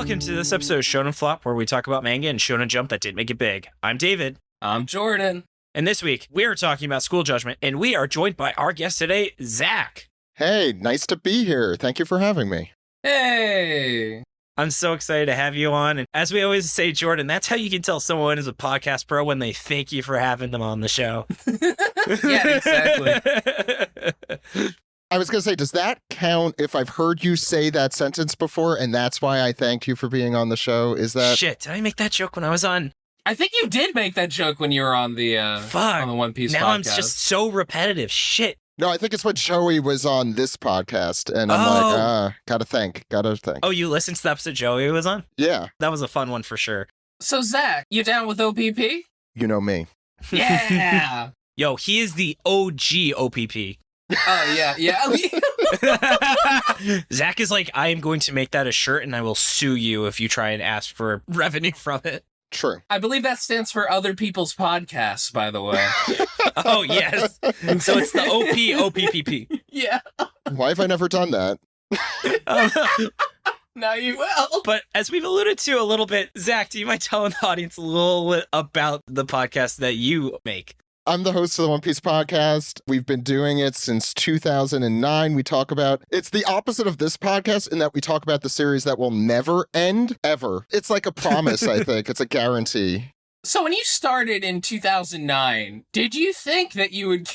welcome to this episode of Shonen Flop, where we talk about manga and Shonen Jump that did make it big. I'm David. I'm Jordan. And this week, we are talking about School Judgment, and we are joined by our guest today, Zach. Hey, nice to be here. Thank you for having me. Hey! I'm so excited to have you on. And as we always say, Jordan, that's how you can tell someone is a podcast pro when they thank you for having them on the show. Yeah, exactly. I was going to say, does that count if I've heard you say that sentence before and that's why I thanked you for being on the show? Is that... Shit, did I make that joke when I was on? I think you did make that joke when you were on the One Piece now podcast. I'm just so repetitive. Shit. No, I think it's when Joey was on this podcast and I'm like, gotta thank. Oh, you listened to the episode Joey was on? Yeah. That was a fun one for sure. So, Zach, you down with OPP? You know me. Yeah! Yo, he is the OG OPP. Oh, yeah. Zach is like, I am going to make that a shirt and I will sue you if you try and ask for revenue from it. True. I believe that stands for Other People's Podcasts, by the way. Oh, yes. So it's the OPPP. Yeah. Why have I never done that? Now you will. But as we've alluded to a little bit, Zach, do you mind telling the audience a little bit about the podcast that you make? I'm the host of the One Piece podcast. We've been doing it since 2009. We talk about, it's the opposite of this podcast in that we talk about the series that will never end, ever. It's like a promise, I think. It's a guarantee. So when you started in 2009, did you think that you would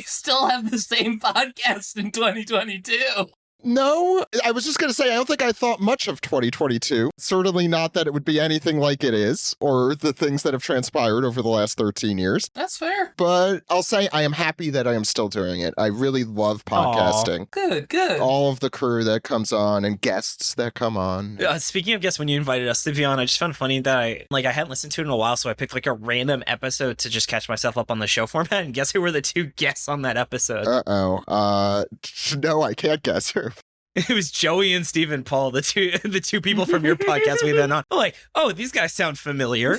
still have the same podcast in 2022? No, I was just going to say, I don't think I thought much of 2022. Certainly not that it would be anything like it is, or the things that have transpired over the last 13 years. That's fair. But I'll say I am happy that I am still doing it. I really love podcasting. Aww, good. All of the crew that comes on and guests that come on. Speaking of guests, when you invited us to be on, I just found it funny that I hadn't listened to it in a while, so I picked like a random episode to just catch myself up on the show format, and guess who were the two guests on that episode? No, I can't guess who. It was Joey and Stephen Paul, the two people from your podcast we then on. I'm like, oh, these guys sound familiar.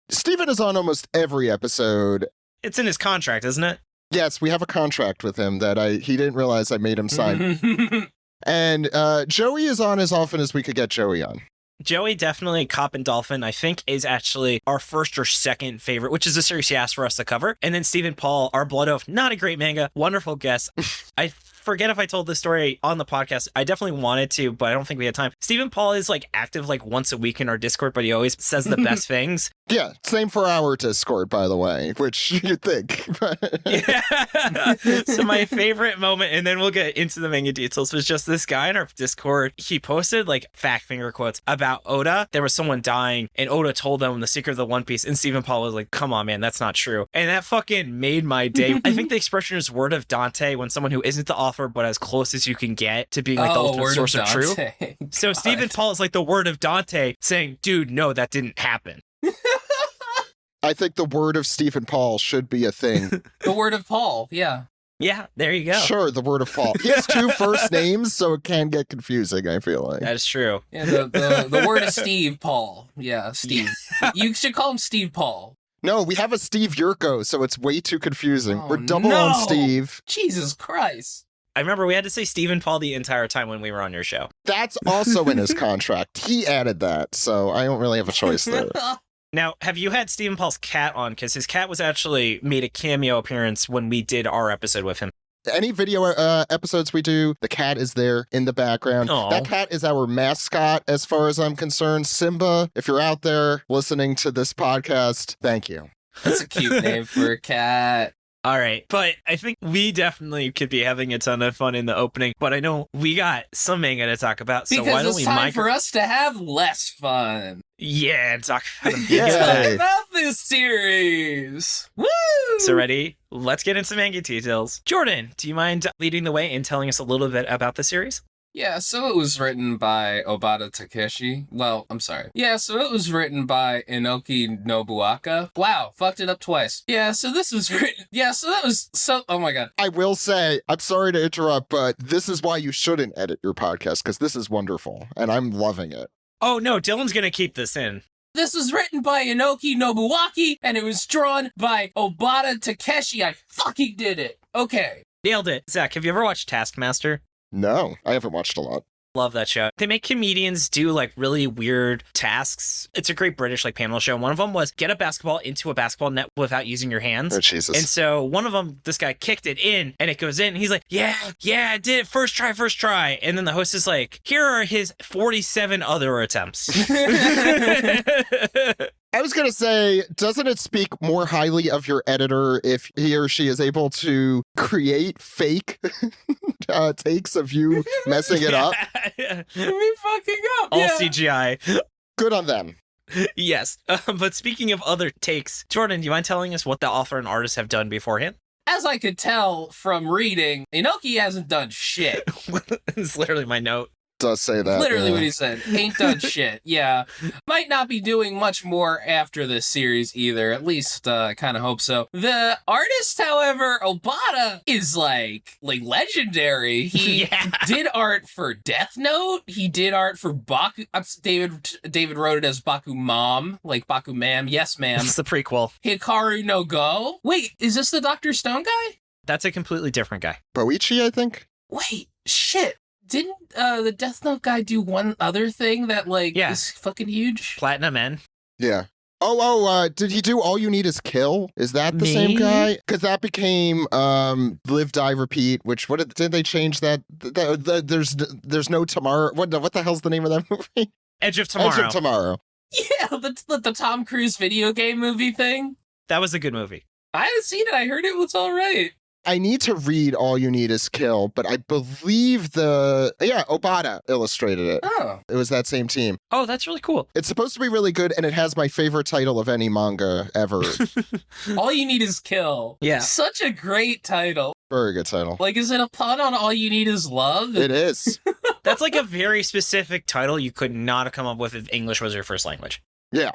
Stephen is on almost every episode. It's in his contract, isn't it? Yes, we have a contract with him that he didn't realize I made him sign. And Joey is on as often as we could get Joey on. Joey, definitely Cop and Dolphin, I think, is actually our first or second favorite, which is a series he asked for us to cover. And then Stephen Paul, our Blood Oath, not a great manga, wonderful guest. I forget if I told this story on the podcast. I definitely wanted to, but I don't think we had time. Stephen Paul is like active like once a week in our Discord, but he always says the best things. Yeah, same for our Discord, by the way, which you'd think. Yeah. So my favorite moment, and then we'll get into the manga details, was just this guy in our Discord. He posted like fact finger quotes about Oda. There was someone dying, and Oda told them the secret of the One Piece, and Stephen Paul was like, come on, man, that's not true. And that fucking made my day. I think the expression is word of Dante when someone who isn't the author, but as close as you can get to being like the ultimate source of truth. So Stephen Paul is like the word of Dante saying, dude, no, that didn't happen. I think the word of Stephen Paul should be a thing. The word of Paul, yeah. Yeah, there you go. Sure, the word of Paul. He has two first names, so it can get confusing, I feel like. That is true. Yeah, the word is Steve Paul. Yeah, Steve. You should call him Steve Paul. No, we have a Steve Yurko, so it's way too confusing. We're double on Steve. Jesus Christ. I remember we had to say Stephen Paul the entire time when we were on your show. That's also in his contract. He added that, so I don't really have a choice there. Now, have you had Stephen Paul's cat on? Because his cat was actually made a cameo appearance when we did our episode with him. Any video episodes we do, the cat is there in the background. Aww. That cat is our mascot as far as I'm concerned. Simba, if you're out there listening to this podcast, thank you. That's a cute name for a cat. All right, but I think we definitely could be having a ton of fun in the opening, but I know we got some manga to talk about, so because why don't we time for us to have less fun. Yeah, and talk about the Yeah. manga. Talk about this series. Woo! So ready? Let's get into manga details. Jordan, do you mind leading the way and telling us a little bit about the series? Yeah, so it was written by Obata Takeshi. Well, I'm sorry. Yeah, so it was written by Enoki Nobuaki. Wow, fucked it up twice. Yeah, so this was written... Yeah, so that was so... Oh my god. I will say, I'm sorry to interrupt, but this is why you shouldn't edit your podcast, because this is wonderful, and I'm loving it. Oh no, Dylan's gonna keep this in. This was written by Enoki Nobuaki, and it was drawn by Obata Takeshi. I fucking did it. Okay. Nailed it. Zach, have you ever watched Taskmaster? No, I haven't watched a lot. Love that show. They make comedians do like really weird tasks. It's a great British like panel show. One of them was get a basketball into a basketball net without using your hands. Oh, Jesus. And so one of them, this guy kicked it in and it goes in. And he's like, yeah, I did it. First try. And then the host is like, here are his 47 other attempts. I was going to say, doesn't it speak more highly of your editor if he or she is able to create fake takes of you messing it up? Me fucking up. All CGI. Good on them. Yes. But speaking of other takes, Jordan, do you mind telling us what the author and artist have done beforehand? As I could tell from reading, Enoki hasn't done shit. It's literally my note. Does say that. Literally what he said. Ain't done shit. Yeah. Might not be doing much more after this series either. At least I kind of hope so. The artist, however, Obata, is like legendary. He did art for Death Note. He did art for Baku. David wrote it as Baku Mom, like Baku Ma'am. Yes, ma'am. It's the prequel. Hikaru no Go. Wait, is this the Dr. Stone guy? That's a completely different guy. Boichi, I think? Wait, shit. Didn't the Death Note guy do one other thing that is fucking huge? Platinum N. Yeah. Did he do All You Need Is Kill? Is that the same guy? Because that became Live, Die, Repeat, which, did they change that? There's no tomorrow. What the hell's the name of that movie? Edge of Tomorrow. Edge of Tomorrow. Yeah, the Tom Cruise video game movie thing. That was a good movie. I haven't seen it. I heard it was all right. I need to read All You Need Is Kill, but I believe Obata illustrated it. Oh. It was that same team. Oh, that's really cool. It's supposed to be really good, and it has my favorite title of any manga ever. All You Need Is Kill. Yeah. Such a great title. Very good title. Is it a pun on All You Need Is Love? It is. That's like a very specific title you could not have come up with if English was your first language. Yeah.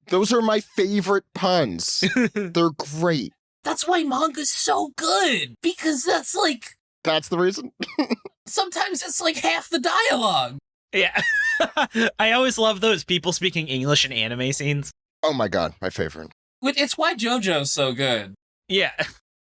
Those are my favorite puns. They're great. That's why manga's so good. Because that's That's the reason? sometimes it's half the dialogue. Yeah. I always love those people speaking English in anime scenes. Oh my god, my favorite. It's why JoJo's so good. Yeah.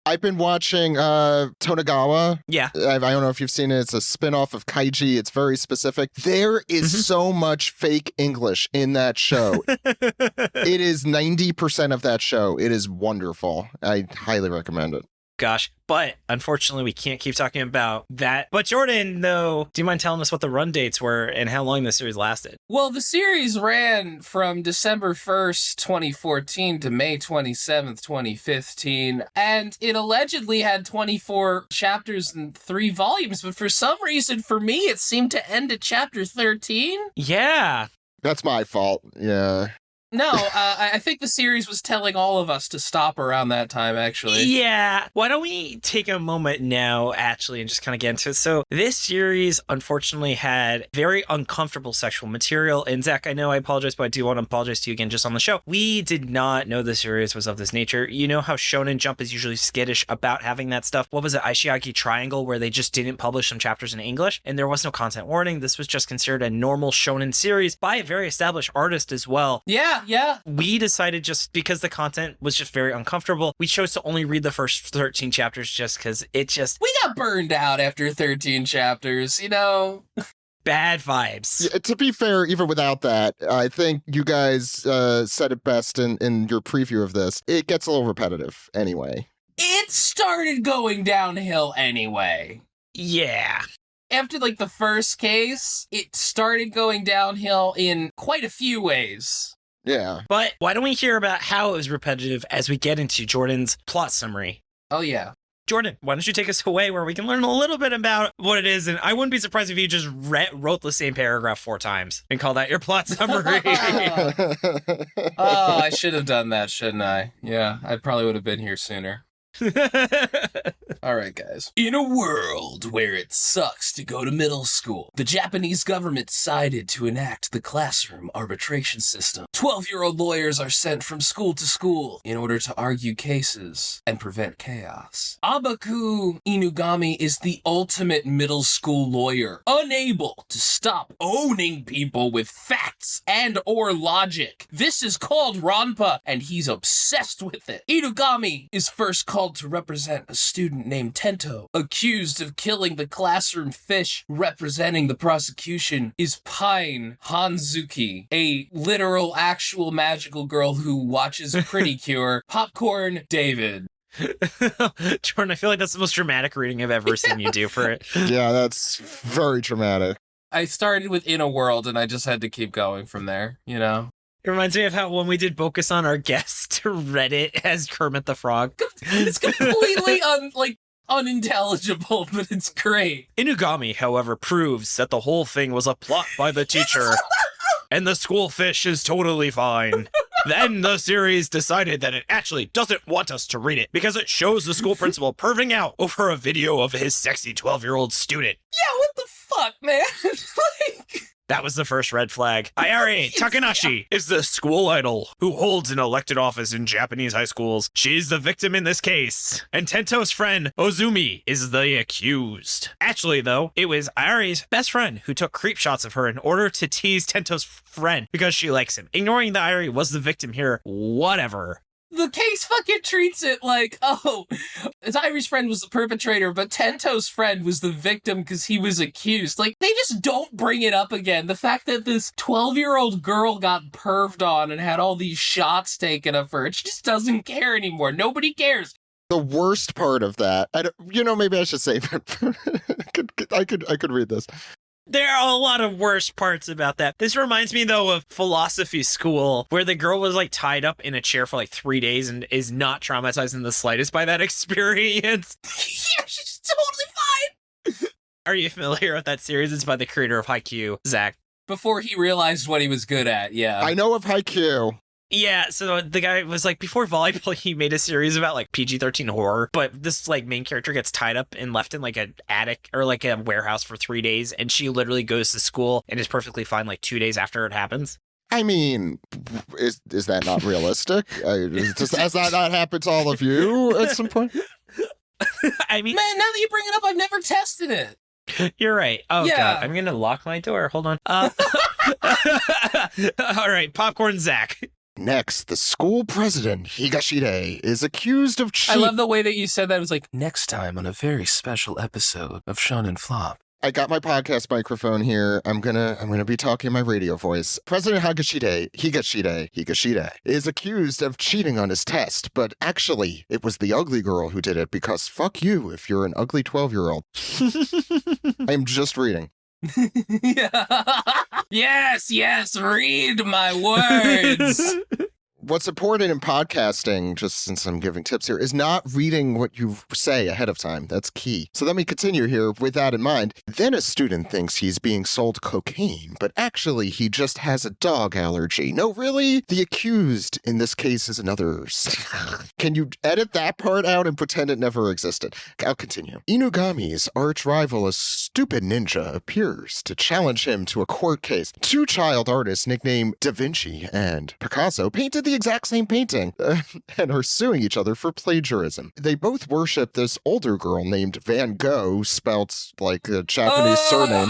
I've been watching Tonegawa. Yeah. I don't know if you've seen it. It's a spin-off of Kaiji. It's very specific. There is so much fake English in that show. It is 90% of that show. It is wonderful. I highly recommend it. Gosh. But unfortunately, we can't keep talking about that. But Jordan, though, do you mind telling us what the run dates were and how long the series lasted? Well, the series ran from December 1st, 2014 to May 27th, 2015. And it allegedly had 24 chapters and 3 volumes. But for some reason, for me, it seemed to end at chapter 13. Yeah. That's my fault. Yeah. No, I think the series was telling all of us to stop around that time, actually. Yeah. Why don't we take a moment now, actually, and just kind of get into it? So this series, unfortunately, had very uncomfortable sexual material. And Zach, I know I apologize, but I do want to apologize to you again just on the show. We did not know the series was of this nature. You know how Shonen Jump is usually skittish about having that stuff? What was it, Aishiaki Triangle, where they just didn't publish some chapters in English? And there was no content warning. This was just considered a normal Shonen series by a very established artist as well. Yeah. We decided, just because the content was just very uncomfortable, we chose to only read the first 13 chapters just because it just... We got burned out after 13 chapters, you know? Bad vibes. Yeah, to be fair, even without that, I think you guys said it best in your preview of this. It gets a little repetitive anyway. It started going downhill anyway. Yeah. After the first case, it started going downhill in quite a few ways. Yeah. But why don't we hear about how it was repetitive as we get into Jordan's plot summary? Oh, yeah. Jordan, why don't you take us away where we can learn a little bit about what it is? And I wouldn't be surprised if you just wrote the same paragraph 4 times and call that your plot summary. Oh, I should have done that, shouldn't I? Yeah, I probably would have been here sooner. All right, guys. In a world where it sucks to go to middle school, the Japanese government decided to enact the classroom arbitration system. 12-year-old lawyers are sent from school to school in order to argue cases and prevent chaos. Abaku Inugami is the ultimate middle school lawyer, unable to stop owning people with facts and or logic. This is called Ranpa, and he's obsessed with it. Inugami is first called to represent a student named Tento, accused of killing the classroom fish. Representing the prosecution is Pine Hanzuki, a literal actual magical girl who watches Pretty Cure. Popcorn David. Jordan, I feel like that's the most dramatic reading I've ever seen you do for it. Yeah, that's very dramatic. I started with In a World, and I just had to keep going from there, you know? It reminds me of how when we did Focus on our guest to Reddit as Kermit the Frog. It's completely unintelligible, but it's great. Inugami, however, proves that the whole thing was a plot by the teacher, and the school fish is totally fine. Then the series decided that it actually doesn't want us to read it because it shows the school principal perving out over a video of his sexy 12-year-old student. Yeah, what the fuck, man? Like... That was the first red flag. Ayari Takanashi is the school idol who holds an elected office in Japanese high schools. She's the victim in this case. And Tento's friend, Ozumi, is the accused. Actually, though, it was Ayari's best friend who took creep shots of her in order to tease Tento's friend because she likes him. Ignoring that Ayari was the victim here, whatever. The case fucking treats it like, oh, Ivy's friend was the perpetrator, but Tento's friend was the victim because he was accused. Like, they just don't bring it up again. The fact that this 12-year-old girl got perved on and had all these shots taken of her, it just doesn't care anymore. Nobody cares. The worst part of that, maybe I should save it. I could read this. There are a lot of worse parts about that. This reminds me, though, of philosophy school, where the girl was, like, tied up in a chair for, like, 3 days and is not traumatized in the slightest by that experience. Yeah, she's totally fine. Are you familiar with that series? It's by the creator of Haikyuu, Zach. Before he realized what he was good at, yeah. I know of Haikyuu. Yeah, so the guy was like, before volleyball, he made a series about like PG-13 horror, but this like main character gets tied up and left in like an attic or like a warehouse for 3 days, and she literally goes to school and is perfectly fine like 2 days after it happens. I mean, is that not realistic? Has that not happened to all of you at some point? I mean, man, now that you bring it up, I've never tested it. You're right. Oh, yeah. God, I'm going to lock my door. Hold on. All right, Popcorn Zach. Next, the school president, Higashide, is accused of cheating. I love the way that you said that. It was like, next time on a very special episode of Shonen Flop. I got my podcast microphone here. I'm gonna be talking in my radio voice. President Higashide is accused of cheating on his test, but actually, it was the ugly girl who did it because fuck you if you're an ugly 12-year-old. I'm just reading. Yes, read my words. What's important in podcasting, just since I'm giving tips here, is not reading what you say ahead of time. That's key. So let me continue here with that in mind. Then a student thinks he's being sold cocaine, but actually he just has a dog allergy. No, really? The accused in this case is another. Can you edit that part out and pretend it never existed? I'll continue. Inugami's arch rival, a stupid ninja, appears to challenge him to a court case. 2 child artists nicknamed Da Vinci and Picasso painted the exact same painting and are suing each other for plagiarism. They both worship this older girl named Van Gogh, spelt like a Japanese surname,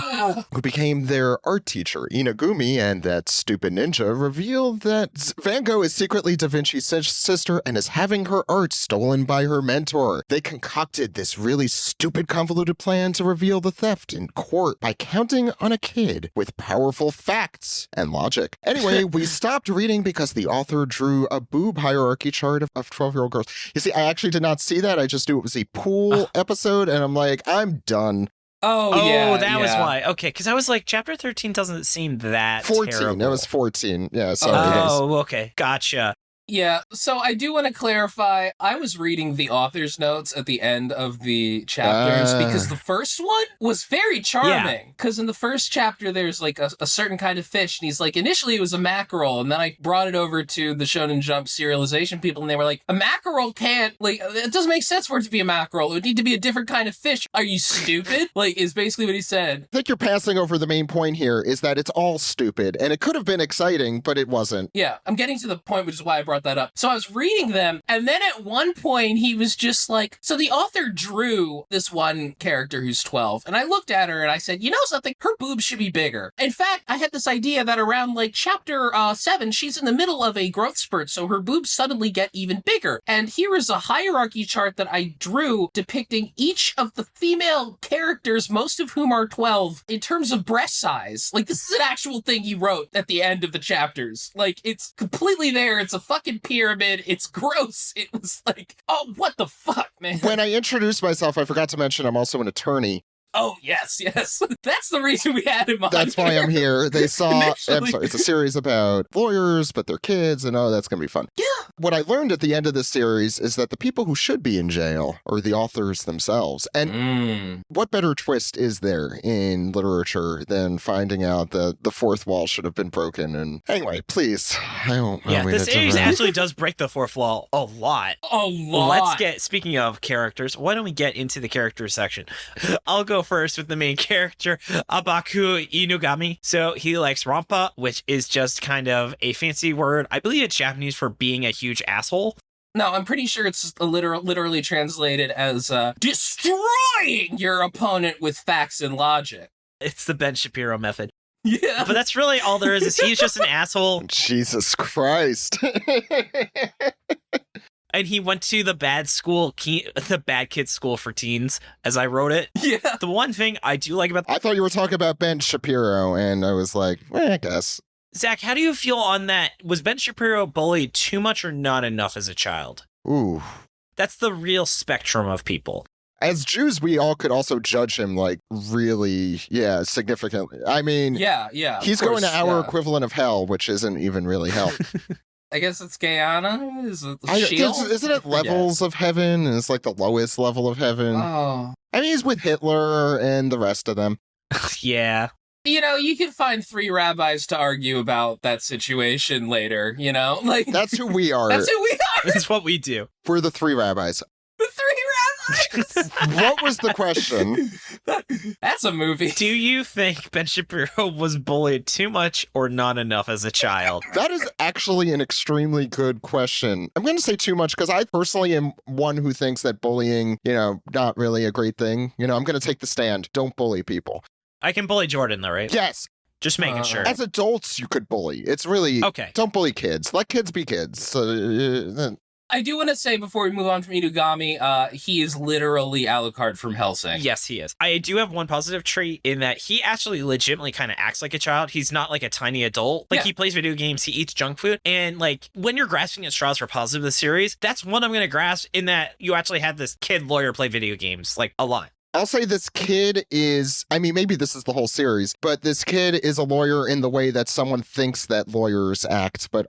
who became their art teacher. Inugami and that stupid ninja reveal that Van Gogh is secretly Da Vinci's sister and is having her art stolen by her mentor. They concocted this really stupid convoluted plan to reveal the theft in court by counting on a kid with powerful facts and logic. Anyway, we stopped reading because the author drew a boob hierarchy chart of 12-year-old girls. You see, I actually did not see that. I just knew it was a pool episode, and I'm like, I'm done. That was why. Okay, because I was like, chapter 13 doesn't seem that 14. terrible. It was 14. Yeah, sorry. Okay. Gotcha. Yeah, so I do want to clarify, I was reading the author's notes at the end of the chapters because the first one was very charming. Because in the first chapter, there's like a certain kind of fish, and he's like, initially it was a mackerel, and then I brought it over to the Shonen Jump serialization people, and they were like, a mackerel can't, like, it doesn't make sense for it to be a mackerel. It would need to be a different kind of fish. Are you stupid? Like, is basically what he said. I think you're passing over the main point here is that it's all stupid, and it could have been exciting, but it wasn't. Yeah, I'm getting to the point, which is why I brought that up. So I was reading them, and then at one point he was just like, so the author drew this one character who's 12, and I looked at her and I said, you know something? Her boobs should be bigger. In fact, I had this idea that around like chapter 7, she's in the middle of a growth spurt, so her boobs suddenly get even bigger. And here is a hierarchy chart that I drew depicting each of the female characters, most of whom are 12, in terms of breast size. Like, this is an actual thing he wrote at the end of the chapters. Like, it's completely there. It's a fucking pyramid. It's gross. It was like, oh, what the fuck, man? When I introduced myself, I forgot to mention I'm also an attorney. Oh, yes. That's the reason we had him on. That's why I'm here. They saw, Initially. I'm sorry, it's a series about lawyers, but they're kids, and oh, that's going to be fun. Yeah. What I learned at the end of this series is that the people who should be in jail are the authors themselves. And what better twist is there in literature than finding out that the fourth wall should have been broken? And anyway, please. This series actually does break the fourth wall a lot. A lot. Speaking of characters, why don't we get into the characters section? I'll go first with the main character, Abaku Inugami. So he likes Rampa, which is just kind of a fancy word. I believe it's Japanese for being a huge asshole. No, I'm pretty sure it's literally translated as destroying your opponent with facts and logic. It's the Ben Shapiro method. Yeah. But that's really all there is he's just an asshole. Jesus Christ. And he went to the bad kids school for teens, as I wrote it. Yeah. The one thing I do like about... I thought you were talking about Ben Shapiro, and I was like, I guess. Zach, how do you feel on that? Was Ben Shapiro bullied too much or not enough as a child? Ooh. That's the real spectrum of people. As Jews, we all could also judge him, like, really, significantly. I mean, yeah. He's going to our equivalent of hell, which isn't even really hell. I guess it's Guyana? Is it the isn't it levels of heaven? And it's like the lowest level of heaven. Oh. I mean, he's with Hitler and the rest of them. Yeah. You know, you can find 3 rabbis to argue about that situation later, you know? Like, that's who we are. That's who we are. That's what we do. We're the 3 rabbis. The 3 rabbis. What was the question? That's a movie. Do you think Ben Shapiro was bullied too much or not enough as a child? That is actually an extremely good question. I'm going to say too much because I personally am one who thinks that bullying, not really a great thing. I'm going to take the stand. Don't bully people. I can bully Jordan though, right? Yes. Just making sure. As adults, you could bully. It's really... Okay. Don't bully kids. Let kids be kids. I do want to say before we move on from Inugami, he is literally Alucard from Hellsing. Yes, he is. I do have one positive trait in that he actually legitimately kind of acts like a child. He's not like a tiny adult. Like, he plays video games, he eats junk food. And, like, when you're grasping at straws for positive this series, that's one I'm going to grasp in that you actually had this kid lawyer play video games, like, a lot. I'll say this kid is, I mean, maybe this is the whole series, but this kid is a lawyer in the way that someone thinks that lawyers act, but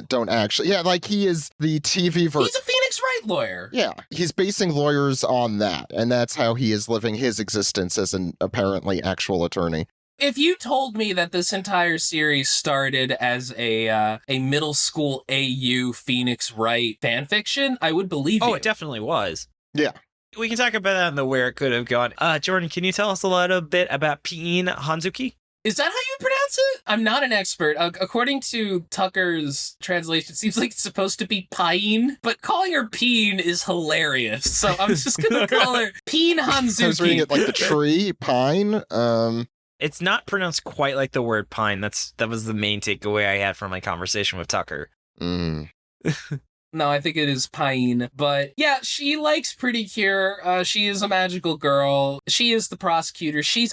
don't actually. Yeah, like he is the TV version. He's a Phoenix Wright lawyer. Yeah, he's basing lawyers on that, and that's how he is living his existence as an apparently actual attorney. If you told me that this entire series started as a middle school AU Phoenix Wright fanfiction, I would believe you. Oh, it definitely was. Yeah. We can talk about that and where it could have gone. Jordan, can you tell us a little bit about Peen Hanzuki? Is that how you pronounce it? I'm not an expert. According to Tucker's translation, it seems like it's supposed to be Pine, but calling her Peen is hilarious. So I'm just going to call her Peen Hanzuki. I was reading it like the tree, pine. It's not pronounced quite like the word pine. That was the main takeaway I had from my conversation with Tucker. No, I think it is Pine. But yeah, she likes Pretty Cure. She is a magical girl. She is the prosecutor. She's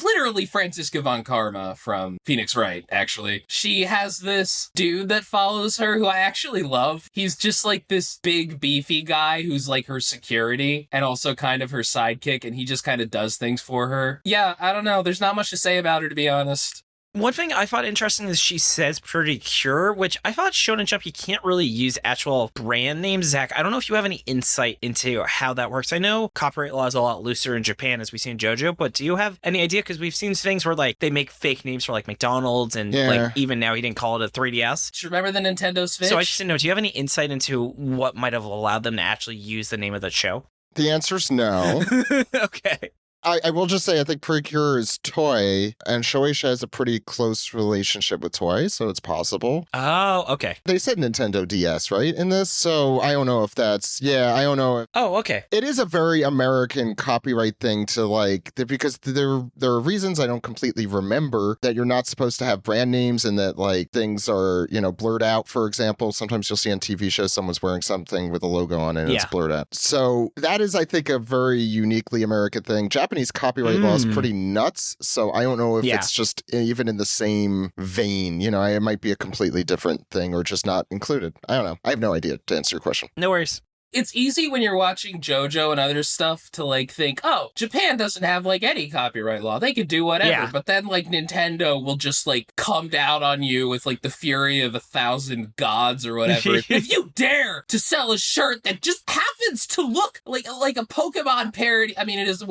literally Franziska von Karma from Phoenix Wright, actually. She has this dude that follows her who I actually love. He's just like this big, beefy guy who's like her security and also kind of her sidekick, and he just kind of does things for her. Yeah, I don't know. There's not much to say about her, to be honest. One thing I thought interesting is she says pretty cure, which I thought Shonen Jump, you can't really use actual brand names. Zach, I don't know if you have any insight into how that works. I know copyright law is a lot looser in Japan, as we see in JoJo, but do you have any idea? Because we've seen things where like they make fake names for like McDonald's and like even now he didn't call it a 3DS. Do you remember the Nintendo Switch? So I just didn't know, do you have any insight into what might have allowed them to actually use the name of the show? The answer's no. Okay. I will just say I think Precure is Toy, and Shueisha has a pretty close relationship with Toy, so it's possible. Oh, okay. They said Nintendo DS, right, in this? So I don't know if that's... Yeah, I don't know. Oh, okay. It is a very American copyright thing to like... Because there are reasons I don't completely remember that you're not supposed to have brand names and that like things are, you know, blurred out, for example. Sometimes you'll see on TV shows someone's wearing something with a logo on it and it's blurred out. So that is, I think, a very uniquely American thing. Japanese copyright law is pretty nuts, so I don't know if it's just even in the same vein. You know, it might be a completely different thing or just not included. I don't know. I have no idea, to answer your question. No worries. It's easy when you're watching JoJo and other stuff to like think, oh, Japan doesn't have like any copyright law. They could do whatever. Yeah. But then like Nintendo will just like come down on you with like the fury of 1,000 gods or whatever. If you dare to sell a shirt that just happens to look like a Pokemon parody. I mean, it was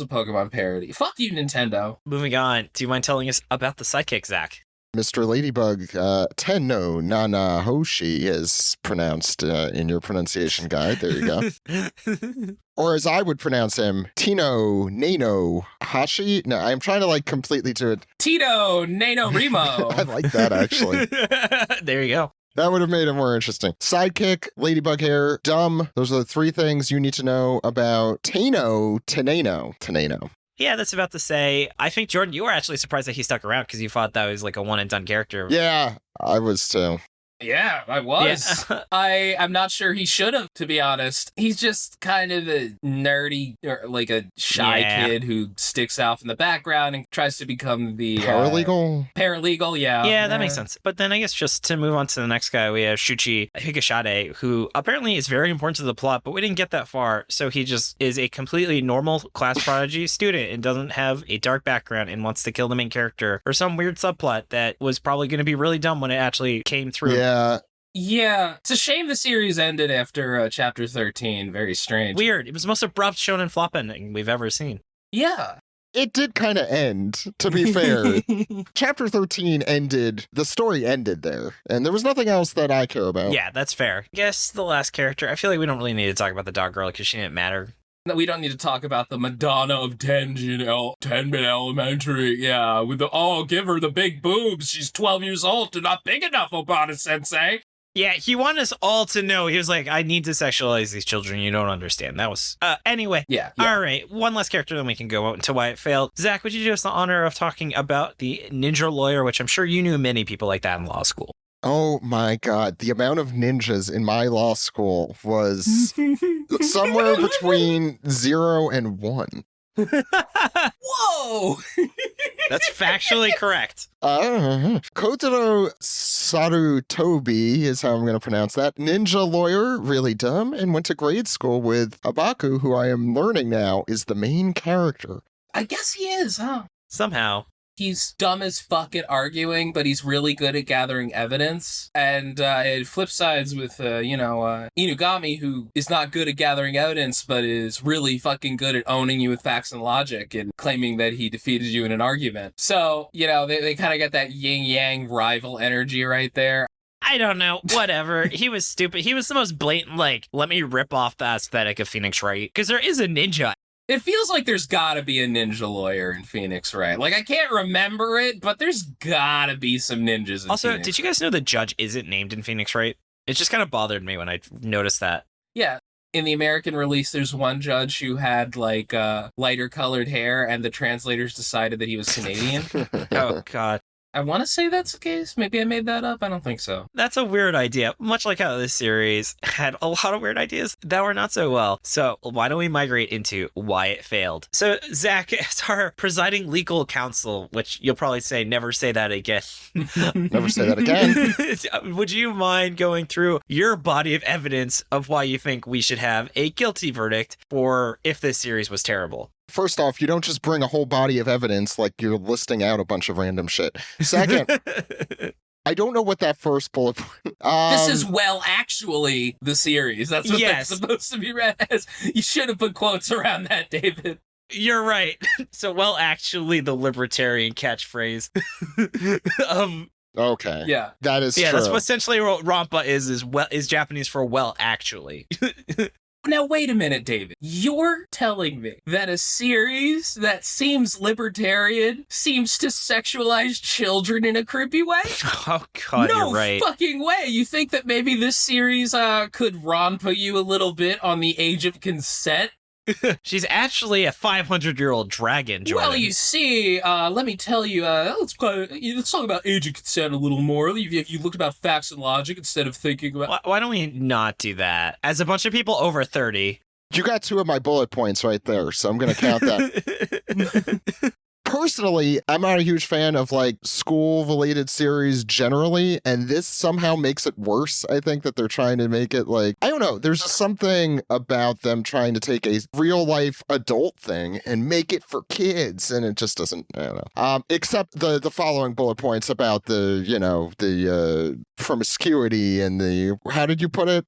a Pokemon parody. Fuck you, Nintendo. Moving on. Do you mind telling us about the sidekick, Zach? Mr. Ladybug, Tenno Nana Hoshi is pronounced in your pronunciation guide. There you go. Or as I would pronounce him, Tino Nano Hashi. No, I'm trying to like completely do it. Tito Nano Remo. I like that, actually. There you go. That would have made it more interesting. Sidekick, ladybug hair, dumb. Those are the three things you need to know about Tenno. Yeah, that's about to say. I think, Jordan, you were actually surprised that he stuck around because you thought that was like a one and done character. Yeah, I was too. Yeah, I was. Yeah. I'm not sure he should have, to be honest. He's just kind of a nerdy, or like a shy kid who sticks out in the background and tries to become the... Paralegal, yeah. Yeah, that makes sense. But then I guess just to move on to the next guy, we have Shuchi Higashide, who apparently is very important to the plot, but we didn't get that far. So he just is a completely normal class prodigy student and doesn't have a dark background and wants to kill the main character for some weird subplot that was probably going to be really dumb when it actually came through. Yeah, it's a shame the series ended after chapter 13. Very strange. Weird. It was the most abrupt shonen flop ending we've ever seen. Yeah. It did kind of end, to be fair. Chapter 13 ended, the story ended there, and there was nothing else that I care about. Yeah, that's fair. I guess the last character, I feel like we don't really need to talk about the dog girl because she didn't matter. No, we don't need to talk about the Madonna of Tenbin Elementary. Yeah, with give her the big boobs. She's 12 years old. They're not big enough, Obata-sensei. Yeah, he wanted us all to know. He was like, I need to sexualize these children. You don't understand. That was... Anyway. Yeah. All right. One last character, then we can go into why it failed. Zach, would you do us the honor of talking about the ninja lawyer, which I'm sure you knew many people like that in law school. Oh my God. The amount of ninjas in my law school was somewhere between 0 and 1. Whoa! That's factually correct. Kotaro Sarutobi is how I'm going to pronounce that. Ninja lawyer, really dumb, and went to grade school with Abaku, who I am learning now is the main character. I guess he is, huh? Somehow. He's dumb as fuck at arguing, but he's really good at gathering evidence. And it flip sides with, Inugami, who is not good at gathering evidence, but is really fucking good at owning you with facts and logic and claiming that he defeated you in an argument. So, they kind of get that yin-yang rival energy right there. I don't know. Whatever. He was stupid. He was the most blatant, let me rip off the aesthetic of Phoenix Wright. Because there is a ninja. It feels like there's gotta be a ninja lawyer in Phoenix Wright. I can't remember it, but there's gotta be some ninjas in Also, Phoenix. Did you guys know the judge isn't named in Phoenix Wright? It just kind of bothered me when I noticed that. Yeah. In the American release, there's one judge who had, lighter colored hair, and the translators decided that he was Canadian. Oh, God. I want to say that's the case. Maybe I made that up. I don't think so. That's a weird idea. Much like how this series had a lot of weird ideas that were not so well. So why don't we migrate into why it failed? So Zach, as our presiding legal counsel, which you'll probably say, never say that again. Never say that again. Would you mind going through your body of evidence of why you think we should have a guilty verdict for if this series was terrible? First off, you don't just bring a whole body of evidence like you're listing out a bunch of random shit. Second, I don't know what that first bullet point... This is actually the series. That's what that's supposed to be read as. You should have put quotes around that, David. You're right. So, actually, the libertarian catchphrase of... Okay. Yeah. That is true. Yeah, that's what essentially what Rampa is Japanese for actually. Now, wait a minute, David. You're telling me that a series that seems libertarian seems to sexualize children in a creepy way? Oh, God, no you're right. Fucking way. You think that maybe this series could Rampa you a little bit on the age of consent? She's actually a 500-year-old dragon, Jordan. Well, you see, let me tell you, let's talk about age of consent a little more. If you looked about facts and logic instead of thinking about... Why don't we not do that? As a bunch of people over 30... You got 2 of my bullet points right there, so I'm going to count that. Personally, I'm not a huge fan of like school-related series generally, and this somehow makes it worse. I think that they're trying to make it like, I don't know, there's just something about them trying to take a real-life adult thing and make it for kids, and it just doesn't, I don't know. Except the following bullet points about the promiscuity and the, how did you put it,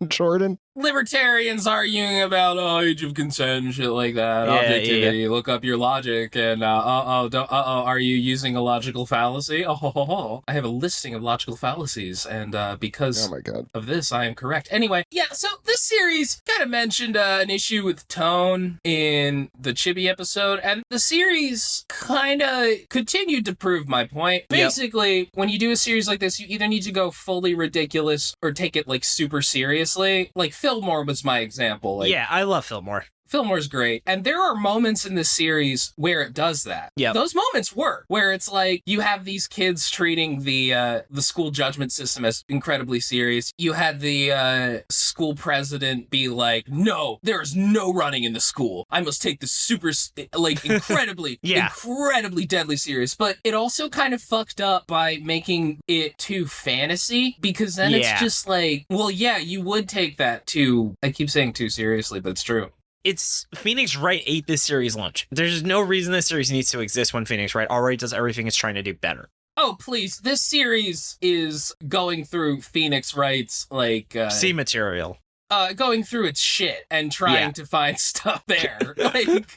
Jordan? Libertarians arguing about age of consent and shit like that. Yeah, Objectivity. yeah. Look up your logic and are you using a logical fallacy? I have a listing of logical fallacies, and because oh my God. of this, I am correct. Anyway, yeah. So this series kind of mentioned an issue with tone in the Chibi episode, and the series kind of continued to prove my point. Basically, when you do a series like this, you either need to go fully ridiculous or take it like super seriously. Like Fillmore was my example. Like, yeah, I love Fillmore. Fillmore's great. And there are moments in the series where it does that. Yeah. Those moments work, where it's like you have these kids treating the school judgment system as incredibly serious. You had the school president be like, no, there's no running in the school. I must take this super, incredibly, incredibly deadly serious. But it also kind of fucked up by making it too fantasy, because then it's just like, well, yeah, you would take that too. I keep saying too seriously, but it's true. It's Phoenix Wright ate this series lunch. There's no reason this series needs to exist when Phoenix Wright already does everything it's trying to do better. Oh, please. This series is going through Phoenix Wright's, C material. Going through its shit and trying to find stuff there.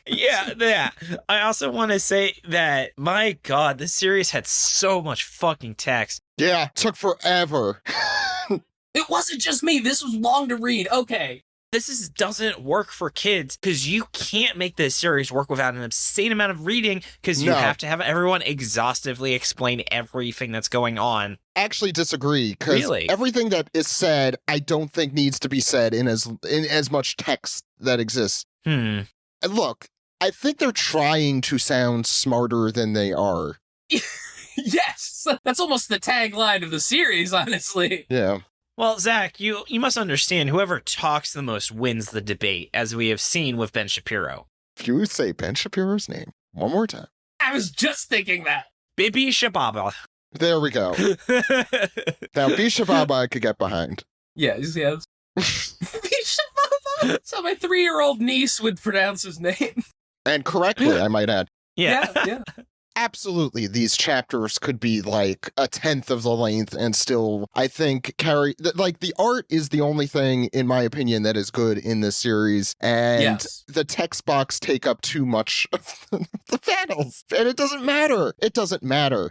Yeah. I also want to say that, my God, this series had so much fucking text. Yeah, took forever. It wasn't just me. This was long to read. Okay. This doesn't work for kids because you can't make this series work without an obscene amount of reading because you have to have everyone exhaustively explain everything that's going on. Actually disagree, because everything that is said, I don't think needs to be said in as much text that exists. And look, I think they're trying to sound smarter than they are. Yes! That's almost the tagline of the series, honestly. Yeah. Well, Zach, you must understand whoever talks the most wins the debate, as we have seen with Ben Shapiro. If you say Ben Shapiro's name one more time. I was just thinking that. Bibi Shababa. There we go. Now, B Shababa I could get behind. Yes. B Shababa? So my 3-year-old niece would pronounce his name. And correctly, I might add. Yeah. Absolutely, these chapters could be like a 10th of the length and still, I think, carry... Like, the art is the only thing, in my opinion, that is good in this series. And the text box take up too much of the panels. And it doesn't matter. It doesn't matter.